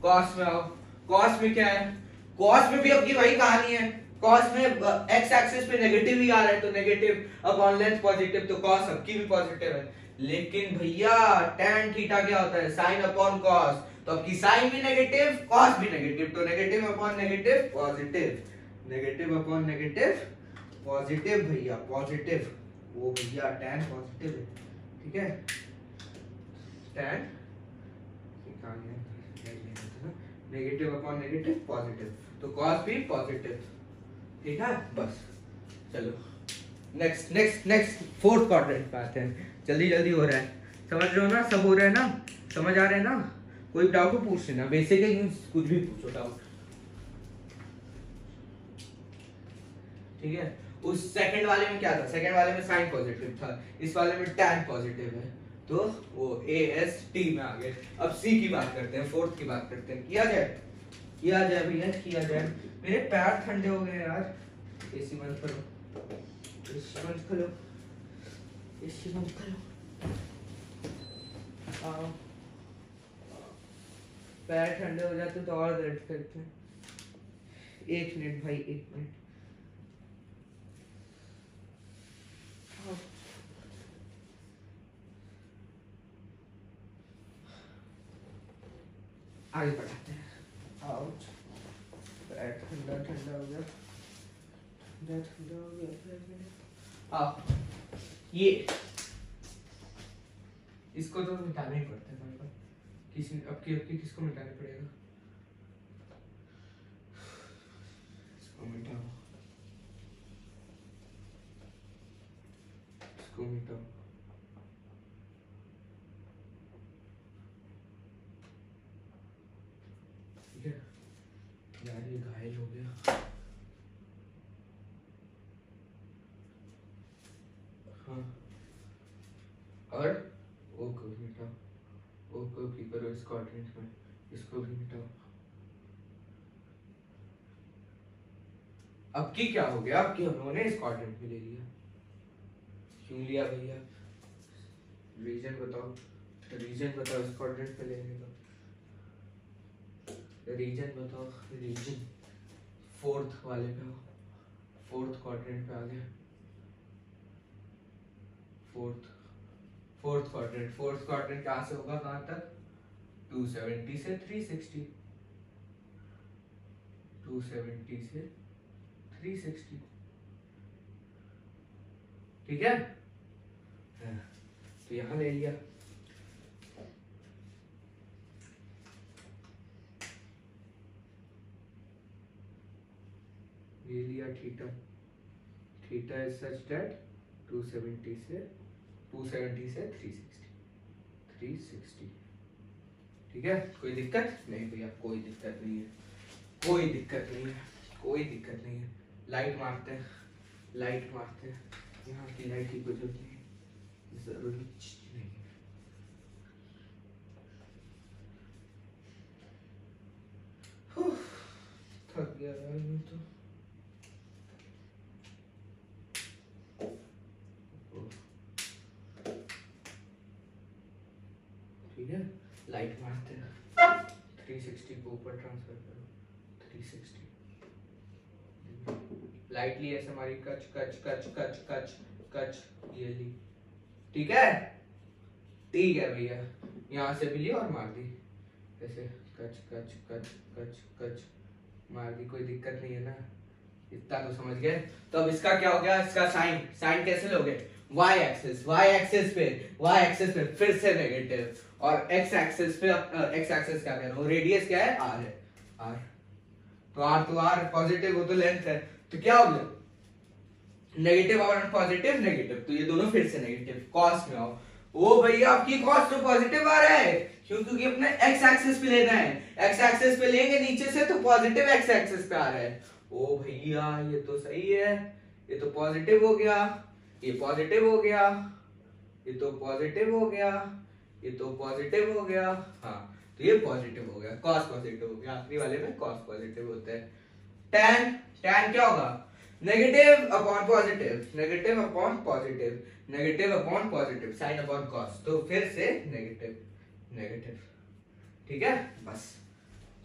कॉस में आओ, कॉस में क्या है, कॉस में भी आपकी वही कहानी है, कॉस में एक्स एक्सिस पे नेगेटिव ही आ रहा है, तो नेगेटिव अपॉन लेंथ पॉजिटिव, तो कॉस सबकी भी पॉजिटिव है। लेकिन भैया tan थीटा क्या होता है, साइन अपॉन कॉस, तो आपकी साइन भी नेगेटिव कॉस भी नेगेटिव, तो negative upon negative positive, negative upon negative positive भैया पॉजिटिव, वो भैया tan पॉजिटिव है, ठीक है। tan negative upon negative positive, तो कॉस भी पॉजिटिव, ठीक है। बस चलो next next next fourth quadrant पे आते हैं, जल्दी जल्दी हो रहा है, समझ रहे हो ना, सब हो रहा है ना, समझ आ रहे हैं ना, कोई डाउट हो पूछ लेना, बेसिक है कुछ भी पूछो डाउट, ठीक है। उस सेकंड वाले में क्या था, सेकंड वाले में साइन पॉजिटिव था, इस वाले में tan पॉजिटिव है, तो वो AST में आ गए। अब C की बात करते हैं, फोर्थ की बात करते हैं, किया जाए भैया किया जाए, मेरे पैर ठंडे हो गए यार, एसी बंद करो, एसी बंद करो, एसी बंद करो। आओ, पैर ठंडे हो जाते तो और दर्द करते हैं। 1 मिनट भाई, 1 मिनट। आगे बढ़ाते हैं। आउच, पैर ठंडा ठंडा हो गया, ठंडा ठंडा हो गया पैर। आओ, ये इसको तो मिटाना ही पड़ता है भाई पर। किसी अब किसको मिटाना पड़ेगा? इसको मिटाओ, इसको मिटाओ। ठीक है यार, ये घायल हो गया। हाँ, और ओ को भी मिटाओ, ओ को भी करो इस क्वाड्रेंट में, इसको भी मिटाओ। अब की क्या हो गया? अब की हम लोगों ने इस क्वाड्रेंट में ले लिया। क्यों लिया भैया? रीजन बताओ, रीजन बताओ इस क्वाड्रेंट में लेने का। रीजन बताओ, रीजन। फोर्थ वाले पे हो, फोर्थ क्वाड्रेंट पे आ गया। फोर्थ क्वाड्रेंट कहाँ से होगा कहाँ तक? 270 से 360, 270 से 360। ठीक है, तो यहां ले लिया। ले लिया theta, theta is such that 270 से 360, 360। ठीक है, कोई दिक्कत नहीं भैया? कोई दिक्कत नहीं है, कोई दिक्कत नहीं है, कोई दिक्कत नहीं है। लाइट मारते हैं, लाइट मारते हैं। यहाँ की लाइट की कोई जरूरत नहीं है, जरूरी नहीं है। थक गया यार मैं तो। ठीक है, लाइट मारते हैं। 360 को ऊपर ट्रांसफर करो, 360। लाइटली ऐसे हमारी कच कच कच कच कच कच, ये ली। ठीक है, ठीक है भैया। यहाँ से भी ली और मार दी ऐसे, कच कच कच कच कच मार दी। कोई दिक्कत नहीं है ना, इतना तो समझ गए। तो अब इसका क्या हो गया? इसका साइन, साइन कैसे लोगे? y एक्सिस, y एक्सिस पे फिर से नेगेटिव, और x एक्सिस पे x एक्सिस क्या कह रहा हूँ, रेडियस क्या है? r है, r। तो r पॉजिटिव हो तो लेंथ है, तो क्या हो गया? नेगेटिव और पॉजिटिव नेगेटिव, तो ये दोनों फिर से नेगेटिव। कॉस में आओ। ओ भैया आपकी कॉस तो पॉजिटिव आ रहा है, क्योंकि अपने x एक्सिस पे लेना है। x एक्सिस पे लेंगे नीचे से तो पॉजिटिव x एक्सिस पे आ रहा है। ओ भैया ये तो सही है, ये तो पॉजिटिव हो गया, ये पॉजिटिव हो गया, ये तो पॉजिटिव हो गया, ये तो पॉजिटिव हो गया। हाँ, तो ये पॉजिटिव हो गया, कॉस पॉजिटिव हो गया। आखिरी वाले में कॉस पॉजिटिव होता है। tan, tan क्या होगा? Negative upon positive, negative upon positive, negative upon positive, sine upon cos, तो फिर से नेगेटिव नेगेटिव। ठीक है, बस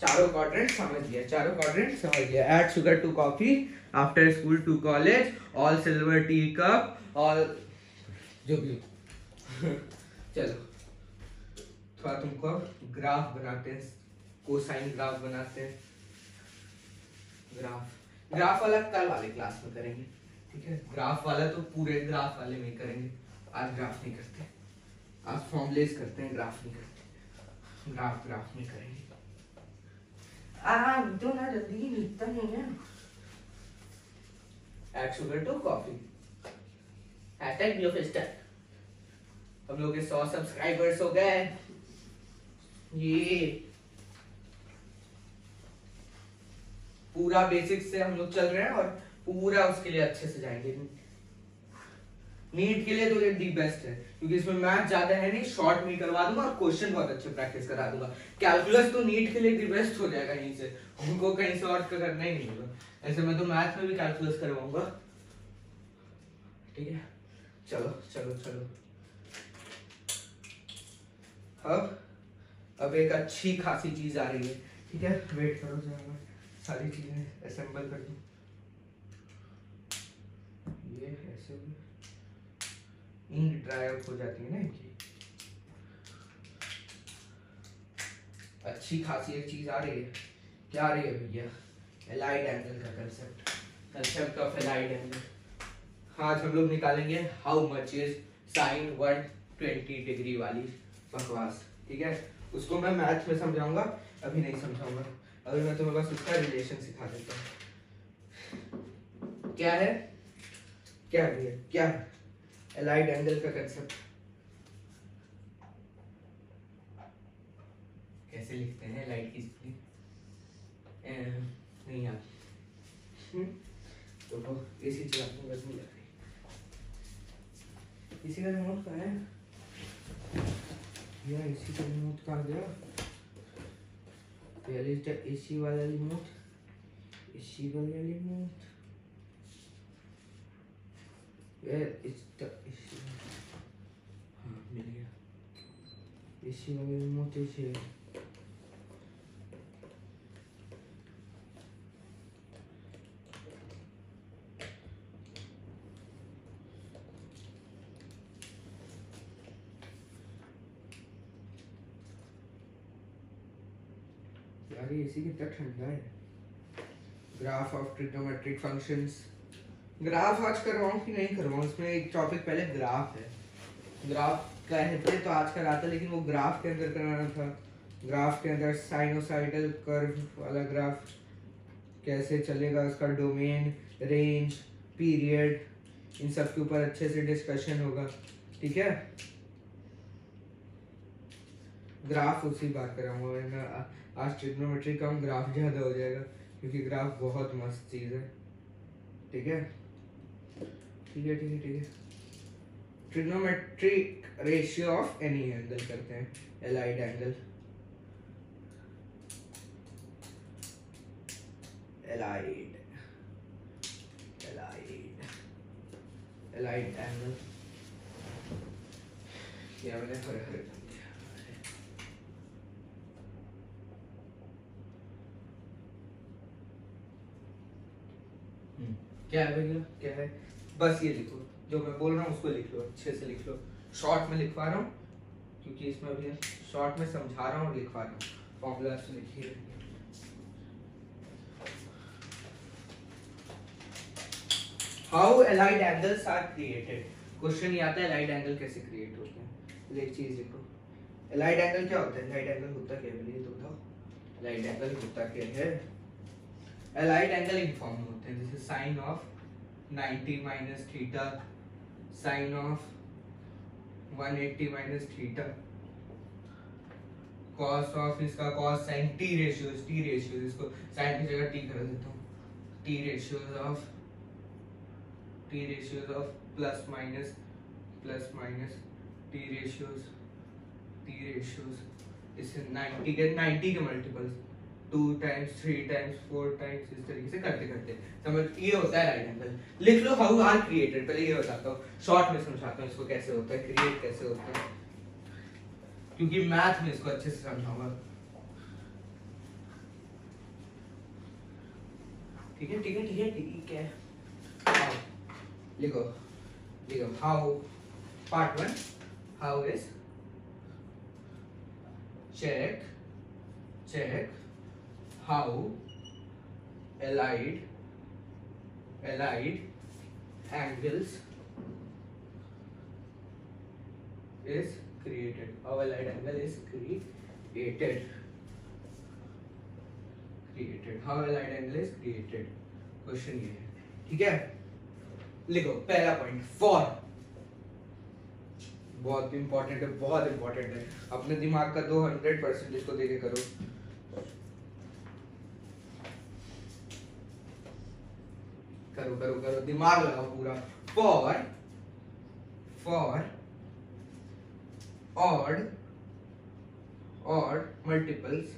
चारों क्वाड्रेंट समझ गया, चारों क्वाड्रेंट समझ गया। Add sugar to coffee, after school to college, all silver tea cup, all जो भी चलो थोड़ा तुमको ग्राफ बनाते हैं, कोसाइन ग्राफ बनाते हैं। ग्राफ वाला कल वाले क्लास में करेंगे। ठीक है, ग्राफ वाला तो पूरे ग्राफ वाले में करेंगे, आज ग्राफ नहीं करते, आज फॉर्मुलेस करते हैं, ग्राफ नहीं करते। ग्राफ में करेंगे। तो ना जल्दी इतना नहीं है। Add sugar to coffee, hashtag #BioFestech। हम लोग के 100 सब्सक्राइबर्स हो गए। ये पूरा बेसिक से हम लोग चल रहे हैं और पूरा उसके लिए अच्छे से जाएंगे। नीट के लिए तो ये दी बेस्ट है, क्योंकि इसमें मैथ ज्यादा है नहीं, शॉर्ट में करवा दूंगा और क्वेश्चन बहुत अच्छे प्रैक्टिस करा दूंगा। कैलकुलस तो नीट के लिए दी बेस्ट हो जाएगा यहीं से, उनको कहीं से और करना ही नहीं होगा। ऐसे मैं तो मैथ में भी कैलकुलस करवाऊंगा। ठीक है, चलो चलो चलो। अब एक अच्छी खासी चीज आ रही है। ठीक है, वेट करो जरा, मैं सारी चीजें असेंबल कर दूं। ये ऐसे इंक ड्राई आउट हो जाती है ना इनकी। अच्छी खासी एक चीज आ रही है। क्या आ रही है भैया? एलाइड एंगल का कंसेप्ट ऑफ एलाइड एंगल। आज हम लोग निकालेंगे how much is sine 120 degree वाली बकवास। ठीक है, उसको मैं मैथ में समझाऊंगा, अभी नहीं समझाऊंगा। अभी मैं तुम्हें बस उसका रिलेशन सिखा देता हूँ। क्या है क्या है एलाइड एंगल का कंसेप्ट? कैसे लिखते हैं एलाइड की स्पेलिंग? नहीं यार, तो इसी चलाते बस नहीं लग रही। इसी का रिमोट कहाँ है यार? इसी का रिमोट कहाँ गया? पहले इसी वाला रिमोट, इसी वाला रिमोट, हाँ मिल गया। इसी वाला रिमोट इसे यार, ये इसी कितना ठंडा है। Graph of trigonometric functions. Graph आज करवाऊं कि नहीं करवाऊं? इसमें एक टॉपिक पहले ग्राफ है। ग्राफ कहते तो आज कराता, लेकिन वो ग्राफ के अंदर कराना था। ग्राफ के अंदर साइनोसाइडल कर्व वाला ग्राफ कैसे चलेगा, उसका डोमेन, रेंज, पीरियड, इन सब के ऊपर अच्छे से डिस्कशन होगा। ठीक है, ग्राफ उसी बात कराऊंगा, वरना आज ट्रिग्नोमेट्री कम ग्राफ ज्यादा हो जाएगा, क्योंकि ग्राफ बहुत मस्त चीज है। ठीक है ठीक है ठीक है ठीक है। Trigonometric ratio of any angle करते हैं, allied angle. Allied allied allied angle. क्या मैंने हरे हरे क्या है भैया? क्या है? बस ये लिखो, जो मैं बोल रहा हूँ उसको लिख लो, अच्छे से लिख लो। शॉर्ट में लिखवा रहा हूँ, क्योंकि इसमें भी शॉर्ट में समझा रहा हूँ और लिखवा रहा हूँ। फॉर्मूला से लिखिए। How allied angles are created. Question ये आता है एलाइड एंगल कैसे क्रिएट होते हैं। एक चीज लिखो, एलाइड एंगल क्या होता है? एलाइड एंगल होता क्या है ये तो बताओ। एलाइड एंगल होता क्या है? एलाइड एंगल इन फॉर्म में होते हैं, जैसे sine of 90 minus theta, sine of 180 minus theta, cos of इसका कॉस साइन, टी रेशियोज, इसको साइन की जगह टी कर देता हूँ, T ratios of plus minus T ratios, इससे 90 के मल्टीपल्स 2 टाइम्स 3 टाइम्स 4 टाइम्स, इस तरीके से करते करते समझ। ये होता है राइट एंगल। लिख लो हाउ आर क्रिएटेड। पहले ये बताता हूँ, शॉर्ट में समझाता हूँ इसको कैसे होता है, क्रिएट कैसे होता है, क्योंकि मैथ में इसको अच्छे से समझाऊंगा। ठीक है ठीक है ठीक है ठीक है। लिखो how, part 1, how is check how allied angles is created. How allied angle is created. How allied angle is created. Question ये है। ठीक है, लिखो पहला पॉइंट, फॉर। बहुत इंपॉर्टेंट है, बहुत इंपॉर्टेंट है। अपने दिमाग का 200% इसको देके करो। करो दिमाग लगाओ पूरा। फॉर for odd multiples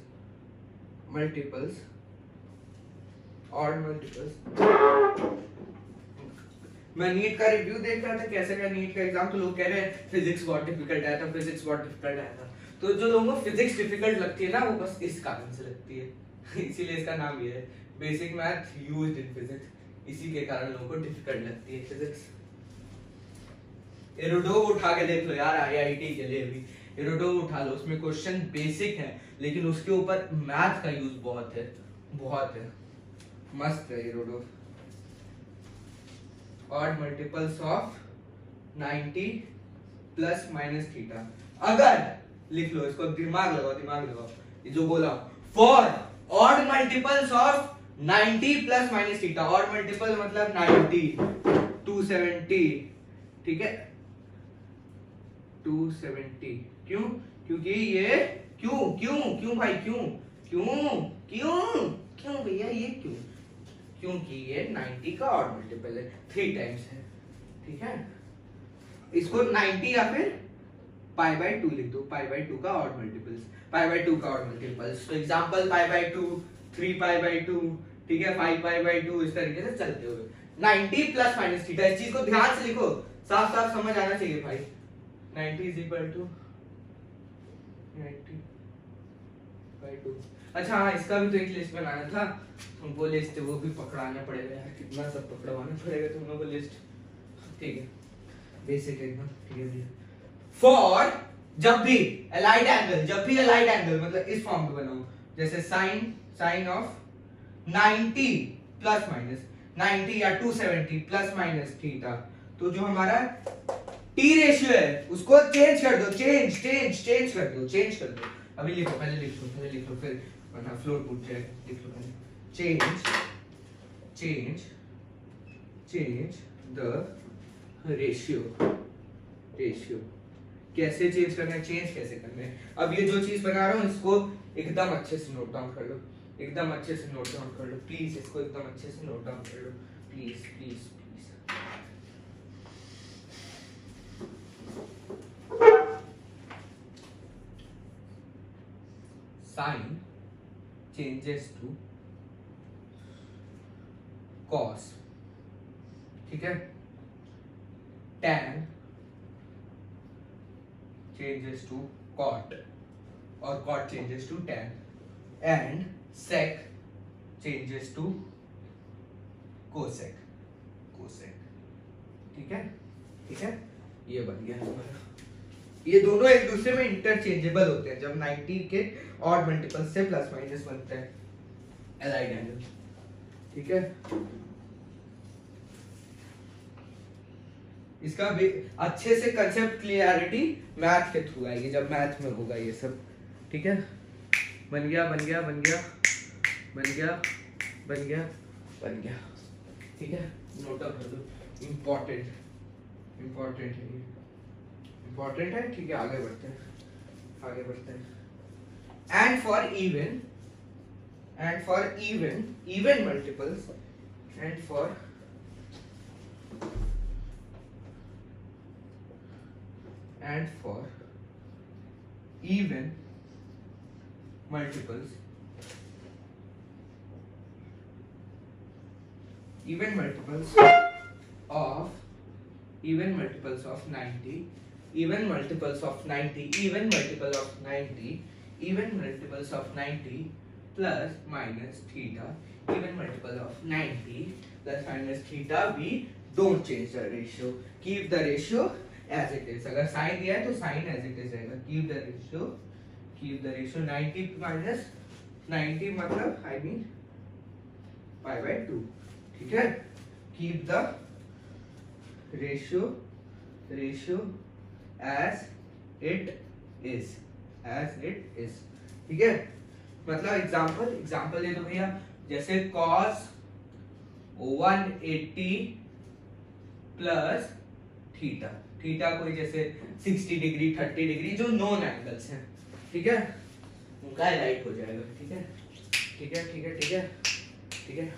मैं नीट का रिव्यू देख रहा था कैसे का नीट का एग्जाम, तो लोग कह रहे हैं फिजिक्स बहुत डिफिकल्ट आया था, फिजिक्स बहुत डिफिकल्ट आया था। तो जो लोगों को फिजिक्स डिफिकल्ट लगती है ना, वो बस इस कारण से लगती है इसीलिए इसका नाम ये है basic math used in physics, इसी के कारण लोगों को डिफिकल्ट लगती है फिजिक्स। एरोडोव उठा के देख लो यार, आईआईटी के लिए भी एरोडोव उठा लो, उसमें क्वेश्चन बेसिक है लेकिन उसके ऊपर मैथ का यूज बहुत है, मस्त है एरोडोव। Odd multiples of 90 plus minus theta, अगर लिख लो इसको, दिमाग लगाओ, ये जो बोला for odd multiples of 90 plus minus theta, odd multiple मतलब 90, 270, ठीक है 270, क्यों? क्योंकि ये क्यों भाई क्यों भैया ये क्यों? क्योंकि ये 90 का ऑड मल्टीपल है, 3 टाइम्स है, ठीक है। इसको 90 या फिर π/2 लिख दो, π/2 का ऑड मल्टीपल्स, π/2 का ऑड मल्टीपल्स। तो एग्जांपल π/2, 3π/2, ठीक है 5π/2, इस तरीके से चलते हुए 90 प्लस माइनस थीटा, इस चीज को ध्यान से लिखो, साफ साफ समझ आना चाहिए भाई। 90 is equal to 90/2। अच्छा हाँ, इसका भी तो एक लिस्ट बनाना था, तुमको लिस्ट वो भी पकड़ाना पड़ेगा यार, कितना सब पकड़वाना पड़ेगा तुम लोगों को लिस्ट, ठीक है बेसिक एकदम, ठीक है। फॉर जब भी अलाइड एंगल मतलब इस फॉर्म में बनाओ, जैसे साइन ऑफ 90 प्लस माइनस 90 या 270 प्लस माइनस थीटा, तो जो हमारा टी रेशियो है उसको चेंज कर दो, चेंज कर दो। अभी लिखो, पहले लिख लो फिर वरना फ्लोर पूछ जाएगा, लिख लो पहले, चेंज द रेशियो। कैसे चेंज करना है, अब ये जो चीज बना रहा हूँ इसको एकदम अच्छे से नोट डाउन कर लो, प्लीज इसको एकदम अच्छे से नोट डाउन कर लो, please. Sine changes to cos, ठीक है, टैन चेंजेस टू कॉट और cot changes to tan, and sec changes to cosec, ठीक है, ये बन गया हमारा। ये दोनों एक दूसरे में इंटरचेंजेबल होते हैं जब 90 के ऑड मल्टीपल से प्लस माइनस बनते हैं अलाइड एंगल, ठीक है। इसका भी अच्छे से कंसेप्ट क्लियरिटी मैथ के थ्रू आएगी, जब मैथ में होगा ये सब, ठीक है। बन गया, ठीक है, नोट डाउन कर दो, इम्पोर्टेंट है, ठीक है। आगे बढ़ते हैं। And for even multiples, and for even multiples of 90, even multiples of 90 plus minus theta, even multiple of 90 plus minus theta, we don't change the ratio, keep the ratio as it is। अगर sign दिया है तो sign as it is रहेगा, keep the ratio 90 minus 90 मतलब I mean π/2, ठीक है। keep the ratio as it is, ठीक है। मतलब एग्जांपल ले लो भैया, जैसे cos 180 प्लस थीटा कोई जैसे 60 डिग्री 30 डिग्री जो नॉन एंगल्स हैं, ठीक है, उनका राइट हो जाएगा, ठीक है।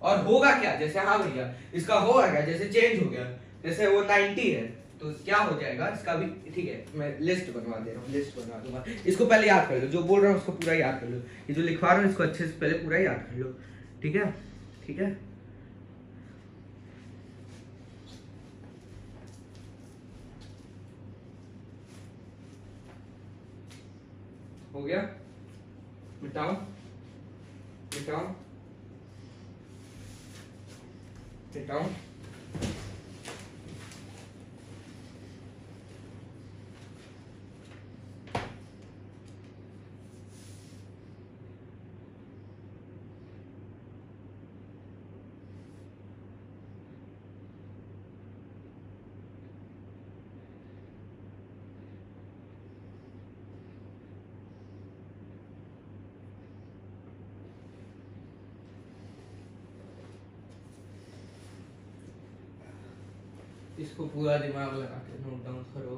और होगा क्या, जैसे हाँ भैया इसका होगा क्या, जैसे चेंज हो गया, जैसे वो 90 है तो क्या हो जाएगा इसका भी, ठीक है मैं लिस्ट बनवा दे रहा हूँ, लिस्ट बनवा दूंगा, इसको पहले याद कर लो, जो बोल रहा हूँ उसको पूरा याद कर लो, ये जो लिखवा रहा हूँ इसको अच्छे से पहले पूरा याद कर लो, ठीक है ठीक है। हो गया, मिटाओ मिटाओ मिटाओ, इसको पूरा दिमाग लगा के नोट डाउन करो,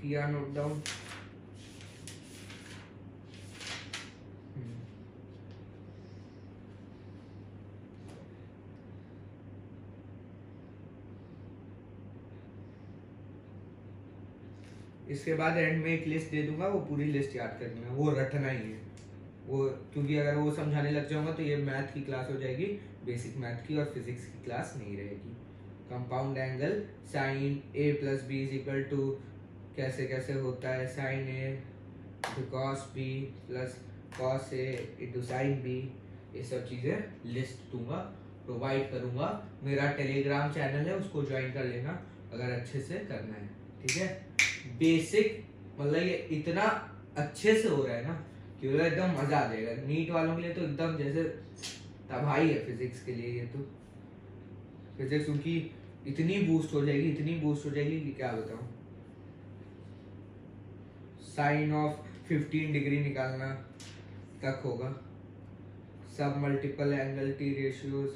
किया नोट डाउन, इसके बाद एंड में एक लिस्ट दे दूंगा, वो पूरी लिस्ट याद करनी है, वो रटना ही है वो, क्योंकि अगर वो समझाने लग जाऊंगा तो ये मैथ की क्लास हो जाएगी, बेसिक मैथ की, और फिजिक्स की क्लास नहीं रहेगी। Compound angle sine A plus B is equal to कैसे कैसे होता है, sine A into cos B plus cos A into sine B, ये सब चीज़ें लिस्ट दूंगा, प्रोवाइड करूंगा। मेरा टेलीग्राम चैनल है, उसको ज्वाइन कर लेना अगर अच्छे से करना है, ठीक है। बेसिक मतलब ये इतना अच्छे से हो रहा है ना कि एकदम मजा आ जाएगा, नीट वालों के लिए तो एकदम जैसे तबाही है फिजिक्स के लिए, ये तो फिजिक्स उनकी इतनी बूस्ट हो जाएगी, इतनी बूस्ट हो जाएगी कि क्या बताऊं। साइन ऑफ 15 डिग्री निकालना तक होगा, सब मल्टीपल एंगल टी रेशियोज,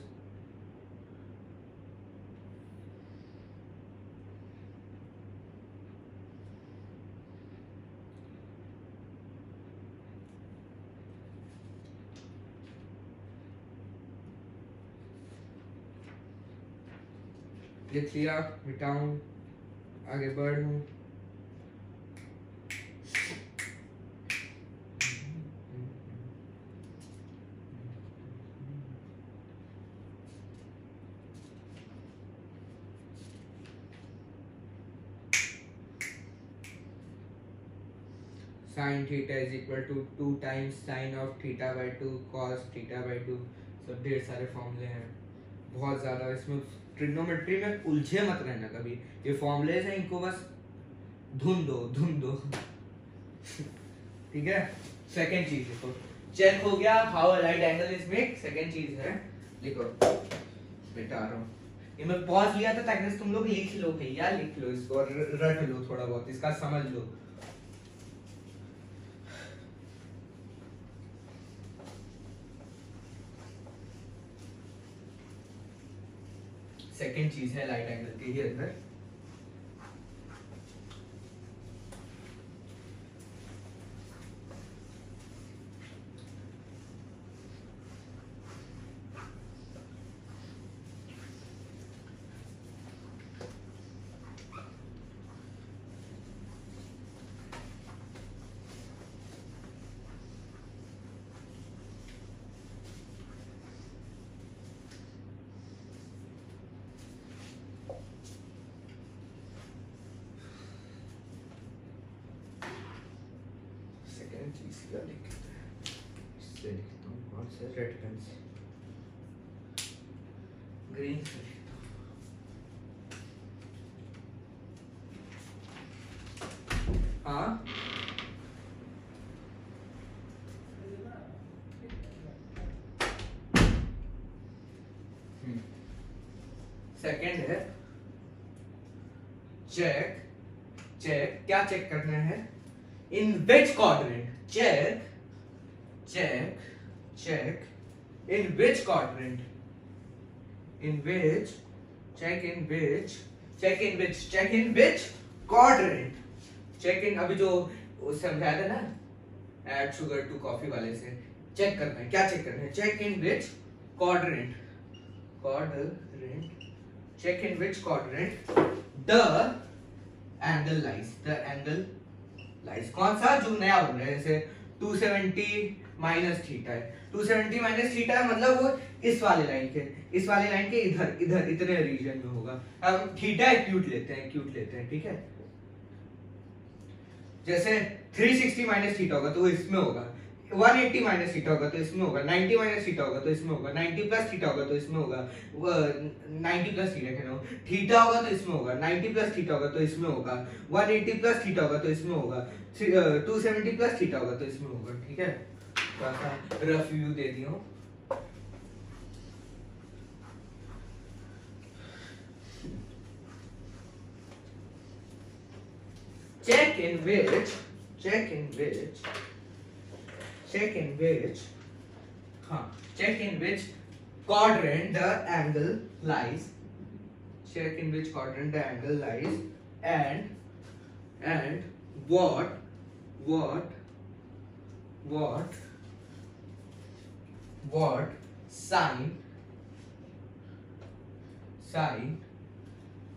लिख लिया, मिटाऊं, आगे बढ़ूं, sine theta is equal to 2 times sine of theta by 2 cos theta by 2, सब ढेर सारे फॉर्मूले हैं, बहुत ज़्यादा। इसमें ट्रिग्नोमेट्री में उलझे मत रहना कभी, ये फॉर्मूलेज हैं, इनको बस धुन दो ठीक है। सेकेंड चीज लिखो, चेक हो गया how a right angle is made, second चीज है लिखो, मिटा रहा हूँ, ये मैं पॉज लिया था ताकि तुम लोग लिख लो भैया, लिख लो इसको और रट लो थोड़ा बहुत, इसका समझ लो। सेकेंड चीज है राइट एंगल के ही अंदर, चीज लिखते हैं, इससे लिखता हूँ, कौन से रेड पेन से, ग्रीन से लिखता हूँ, हाँ सेकेंड है चेक, चेक क्या चेक करना है, इन which quadrant, check in which quadrant, in which quadrant, check in, अभी जो समझाया था ना ऐड शुगर टू कॉफी वाले से, चेक करना है, क्या चेक करना है? Check in which quadrant check in which quadrant the angle lies। कौन सा? जो नया बन रहा है, जैसे 270 माइनस थीटा है, 270 माइनस थीटा है, मतलब वो इस वाले लाइन के इधर इतने रीजन में होगा। अब थीटा एक्यूट लेते हैं, ठीक है। जैसे 360 माइनस थीटा होगा तो वो इसमें होगा, 180 माइनस थीटा होगा तो इसमें होगा, 90 माइनस थीटा होगा तो इसमें होगा, 90 प्लस थीटा होगा तो इसमें होगा, 90 प्लस थीटा कहना हो, थीटा होगा तो इसमें होगा, 90 प्लस थीटा होगा तो इसमें होगा, 180 प्लस थीटा होगा तो इसमें होगा, 270 प्लस थीटा होगा तो इसमें होगा, ठीक है। थोड़ा सा रफ व्यू दे दिया हूँ। check in which quadrant the angle lies, and what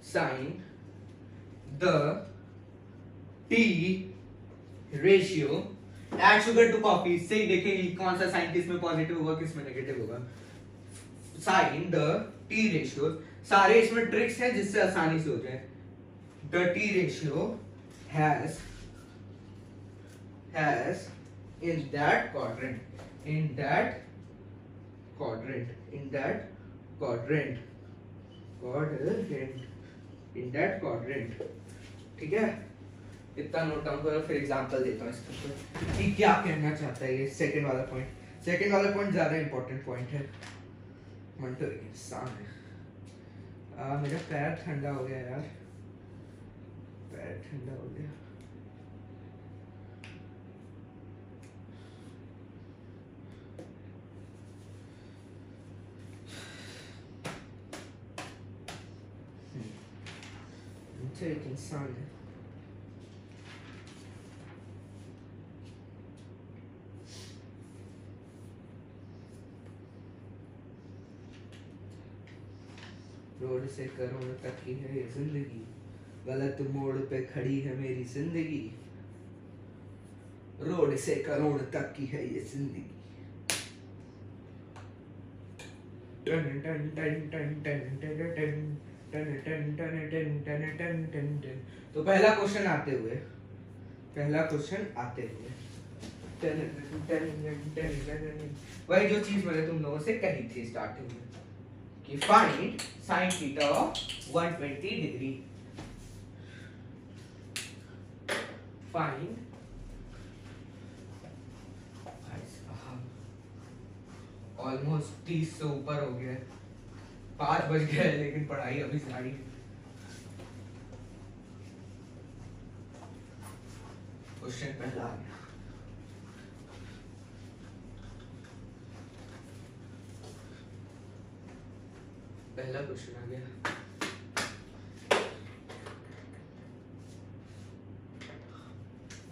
sign the T ratio, add sugar to coffee, इससे ही देखेंगे कौन सा साइन किस में पॉजिटिव होगा किस में नेगेटिव होगा। साइन द T रेशियो, सारे इसमें ट्रिक्स हैं जिससे आसानी से हो जाए। The T ratio has in that quadrant, ठीक है। इतना नोट डाउन करो, फिर एग्जांपल देता हूँ इसका कि क्या कहना चाहता है ये सेकंड वाला पॉइंट ज्यादा इंपॉर्टेंट पॉइंट है। मंटो इंसान है। मेरा पैर ठंडा हो गया यार, पैर ठंडा हो गया। एक इंसान है। रोड से करोड़ तक की है ये जिंदगी, गलत मोड़ पे खड़ी है मेरी जिंदगी, रोड से करोड़ तक की है ये जिंदगी। टन टन टन टन टन टन टन टन टन टन टन टन टन टन टन। तो पहला क्वेश्चन आते हुए वही जो चीज मैंने तुम लोगों से कही थी स्टार्टिंग में कि find sine theta of 120 degree. Find almost 30 से ऊपर हो गया, 5 बज गए लेकिन पढ़ाई अभी जारी है। क्वेश्चन पहला आ गया। पहला क्वेश्चन आ गया।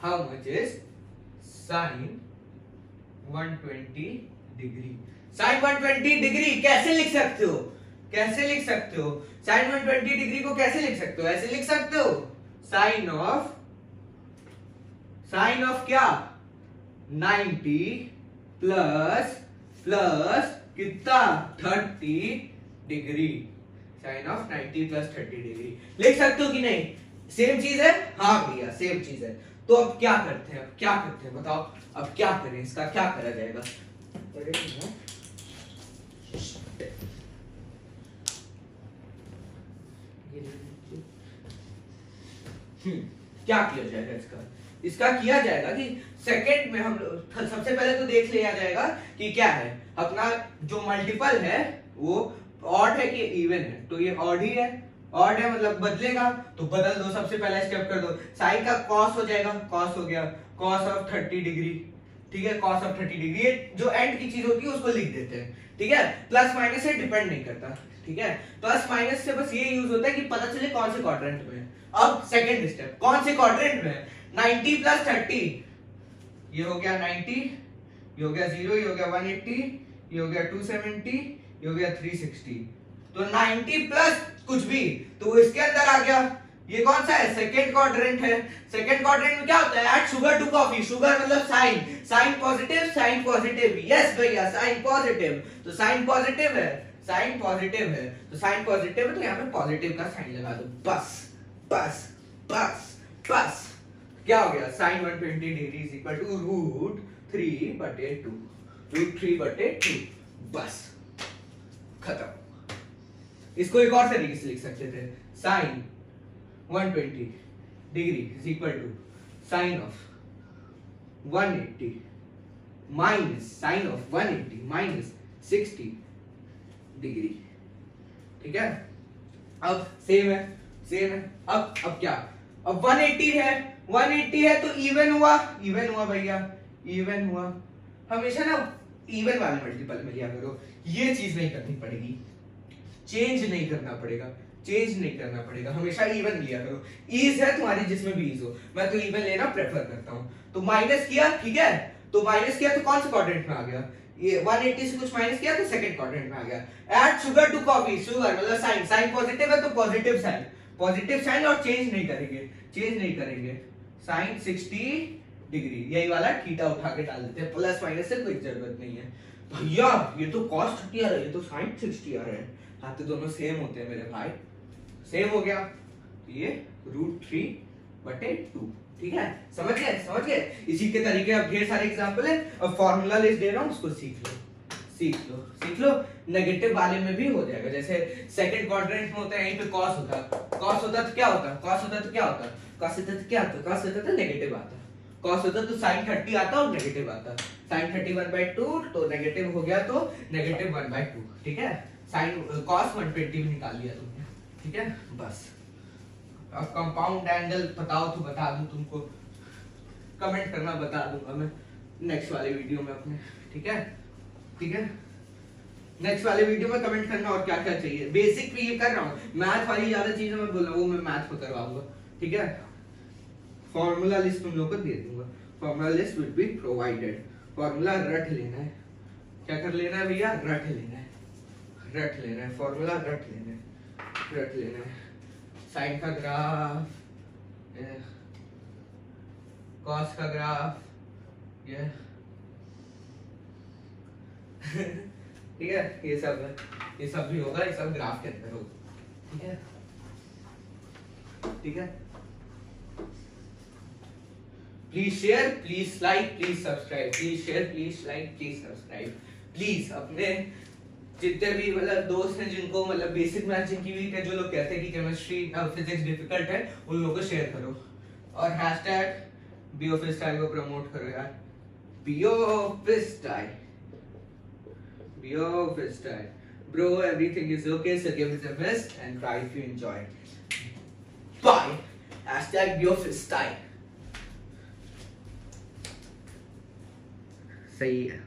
How much is sine 120 degree? Sine 120 degree कैसे लिख सकते हो? साइन 120 डिग्री को कैसे लिख सकते हो? ऐसे लिख सकते हो, साइन ऑफ क्या? 90 प्लस कितना? 30 degree. Sine of 90 plus 30 degree लिख सकते हो कि नहीं? सेम चीज है? हाँ भैया सेम चीज है। तो अब क्या करते हैं बताओ, अब क्या करें, इसका क्या करा जाएगा? क्या किया जाएगा? इसका किया जाएगा कि सेकंड में हम सबसे पहले तो देख लिया जाएगा कि क्या है अपना जो मल्टीपल है वो ऑड है कि इवन है। तो ये ऑड ही है, ऑड है मतलब बदलेगा तो बदल दो, सबसे पहला स्टेप कर दो। साइन का कॉस हो जाएगा, कॉस हो गया, कॉस ऑफ 30 डिग्री, ठीक है, कॉस ऑफ 30 डिग्री। ये जो एंड की चीज होती है उसको लिख देते हैं, ठीक है। प्लस माइनस से डिपेंड नहीं करता, ठीक है। प्लस माइनस से बस ये यूज होता है कि पता चले कौन से क्वाड्रेंट में है। अब सेकंड स्टेप, कौन से क्वाड्रेंट में है? 90 प्लस 30, ये हो गया 90 ये हो गया 0, ये हो गया 180, ये हो गया 270, ये हो गया 360। तो 90 प्लस कुछ भी तो वो इसके अंदर आ गया। ये कौन सा है? सेकंड क्वाड्रेंट है। सेकंड क्वाड्रेंट में क्या होता है? Add sugar to coffee. Sugar मतलब sine, sine positive, sign positive. Yes भैया, साइन पॉजिटिव। तो साइन पॉजिटिव है, साइन पॉजिटिव है, तो साइन पॉजिटिव है, तो यहाँ पे पॉजिटिव का साइन लगा दो। बस बस बस बस। क्या हो गया? Sine 120 degree is equal to √3/2, √3/2। बस खत्म। इसको एक और तरीके से लिख सकते थे, sine 120 degree is equal to sine of 180 minus sine of 180 minus 60 degree. ठीक है, अब सेम है, सेम है। अब क्या? अब 180 है, 180 है तो इवन हुआ, इवन हुआ भैया, इवन हुआ। हमेशा ना इवन वाले मल्टीपल में लिया करो, ये चीज नहीं करनी पड़ेगी, चेंज नहीं करना पड़ेगा, चेंज नहीं करना पड़ेगा, हमेशा इवन लिया करो। ईज है तुम्हारी जिसमें भी ईज हो, मैं तो इवन लेना प्रेफर करता हूं। तो माइनस किया, ठीक है, तो माइनस किया तो कौन सा क्वाड्रेंट में आ गया? ये 180 से कुछ माइनस किया तो सेकंड क्वाड्रेंट में आ गया। Add sugar to coffee, sugar मतलब साइन, साइन पॉजिटिव है तो पॉजिटिव साइन, पॉजिटिव साइन, और चेंज नहीं करेंगे, चेंज नहीं करेंगे। साइन 60 डिग्री, यही वाला थीटा उठा के डाल देते हैं, प्लस माइनस से कोई जरूरत नहीं है भैया। ये तो cos 30 आ रहा है, ये तो sin 60 आ रहा है, हाँ तो दोनों सेम होते हैं मेरे भाई, सेम हो गया। ये √3/2, ठीक है, समझ गए, समझ गए। इसी के तरीके अब ढेर सारे एग्जांपल है। अब फॉर्मूला लिस्ट दे रहा हूँ, उसको सीख लो, सीख लो, सीख लो। नेगेटिव वाले में भी हो जाएगा, जैसे सेकंड क्वाड्रेंट में होता है, यहीं पे cos होता, cos होता तो क्या होता, cos होता तो क्या होता, cos होता तो क्या होता, cos होता तो नेगेटिव आता, cos होता तो sin 30 आता और नेगेटिव आता, sin 30 1/2 तो नेगेटिव हो गया, तो नेगेटिव 1/2, ठीक है। sin cos 120 भी निकाल लिया तुमने, ठीक है। बस अब कंपाउंड एंगल बताओ तो बता दूं तुमको, कमेंट करना, बता दूंगा मैं नेक्स्ट वाले वीडियो में अपने, ठीक है, ठीक है। नेक्स्ट वाले वीडियो में कमेंट करना और क्या क्या चाहिए। बेसिक भी ये कर रहा हूँ, मैथ वाली ज्यादा चीजें मैं बोल रहा हूँ, वो मैं मैथ में करवाऊंगा, ठीक है। फॉर्मूला लिस्ट तुम लोग को दे दूंगा, formula list will be provided. Formula रट लेना है, क्या कर लेना है भैया? रट लेना है, रट लेना है, फॉर्मूला रट लेना है, रट लेना है। साइन का ग्राफ, कॉस का ग्राफ, ये ठीक है, ये सब है, ये सब भी होगा, ये सब ग्राफ के अंदर होगा, ठीक है, ठीक है। Please share, please like, please subscribe, please share, please like, please subscribe. Please अपने जितने भी मतलब दोस्त हैं जिनको मतलब बेसिक मैथ जिनकी वीक है, जो लोग कहते हैं कि केमिस्ट्री फिजिक्स डिफिकल्ट है, उन लोगों को शेयर करो, और हैशटैग बीओफिस्टाइल को प्रमोट करो यार, बीओफिस्टाइल, बीओफिस्टाइल bro, everything is okay, so give it the best and try if you enjoy. Bye. Hashtag BioFreestyle. सही है।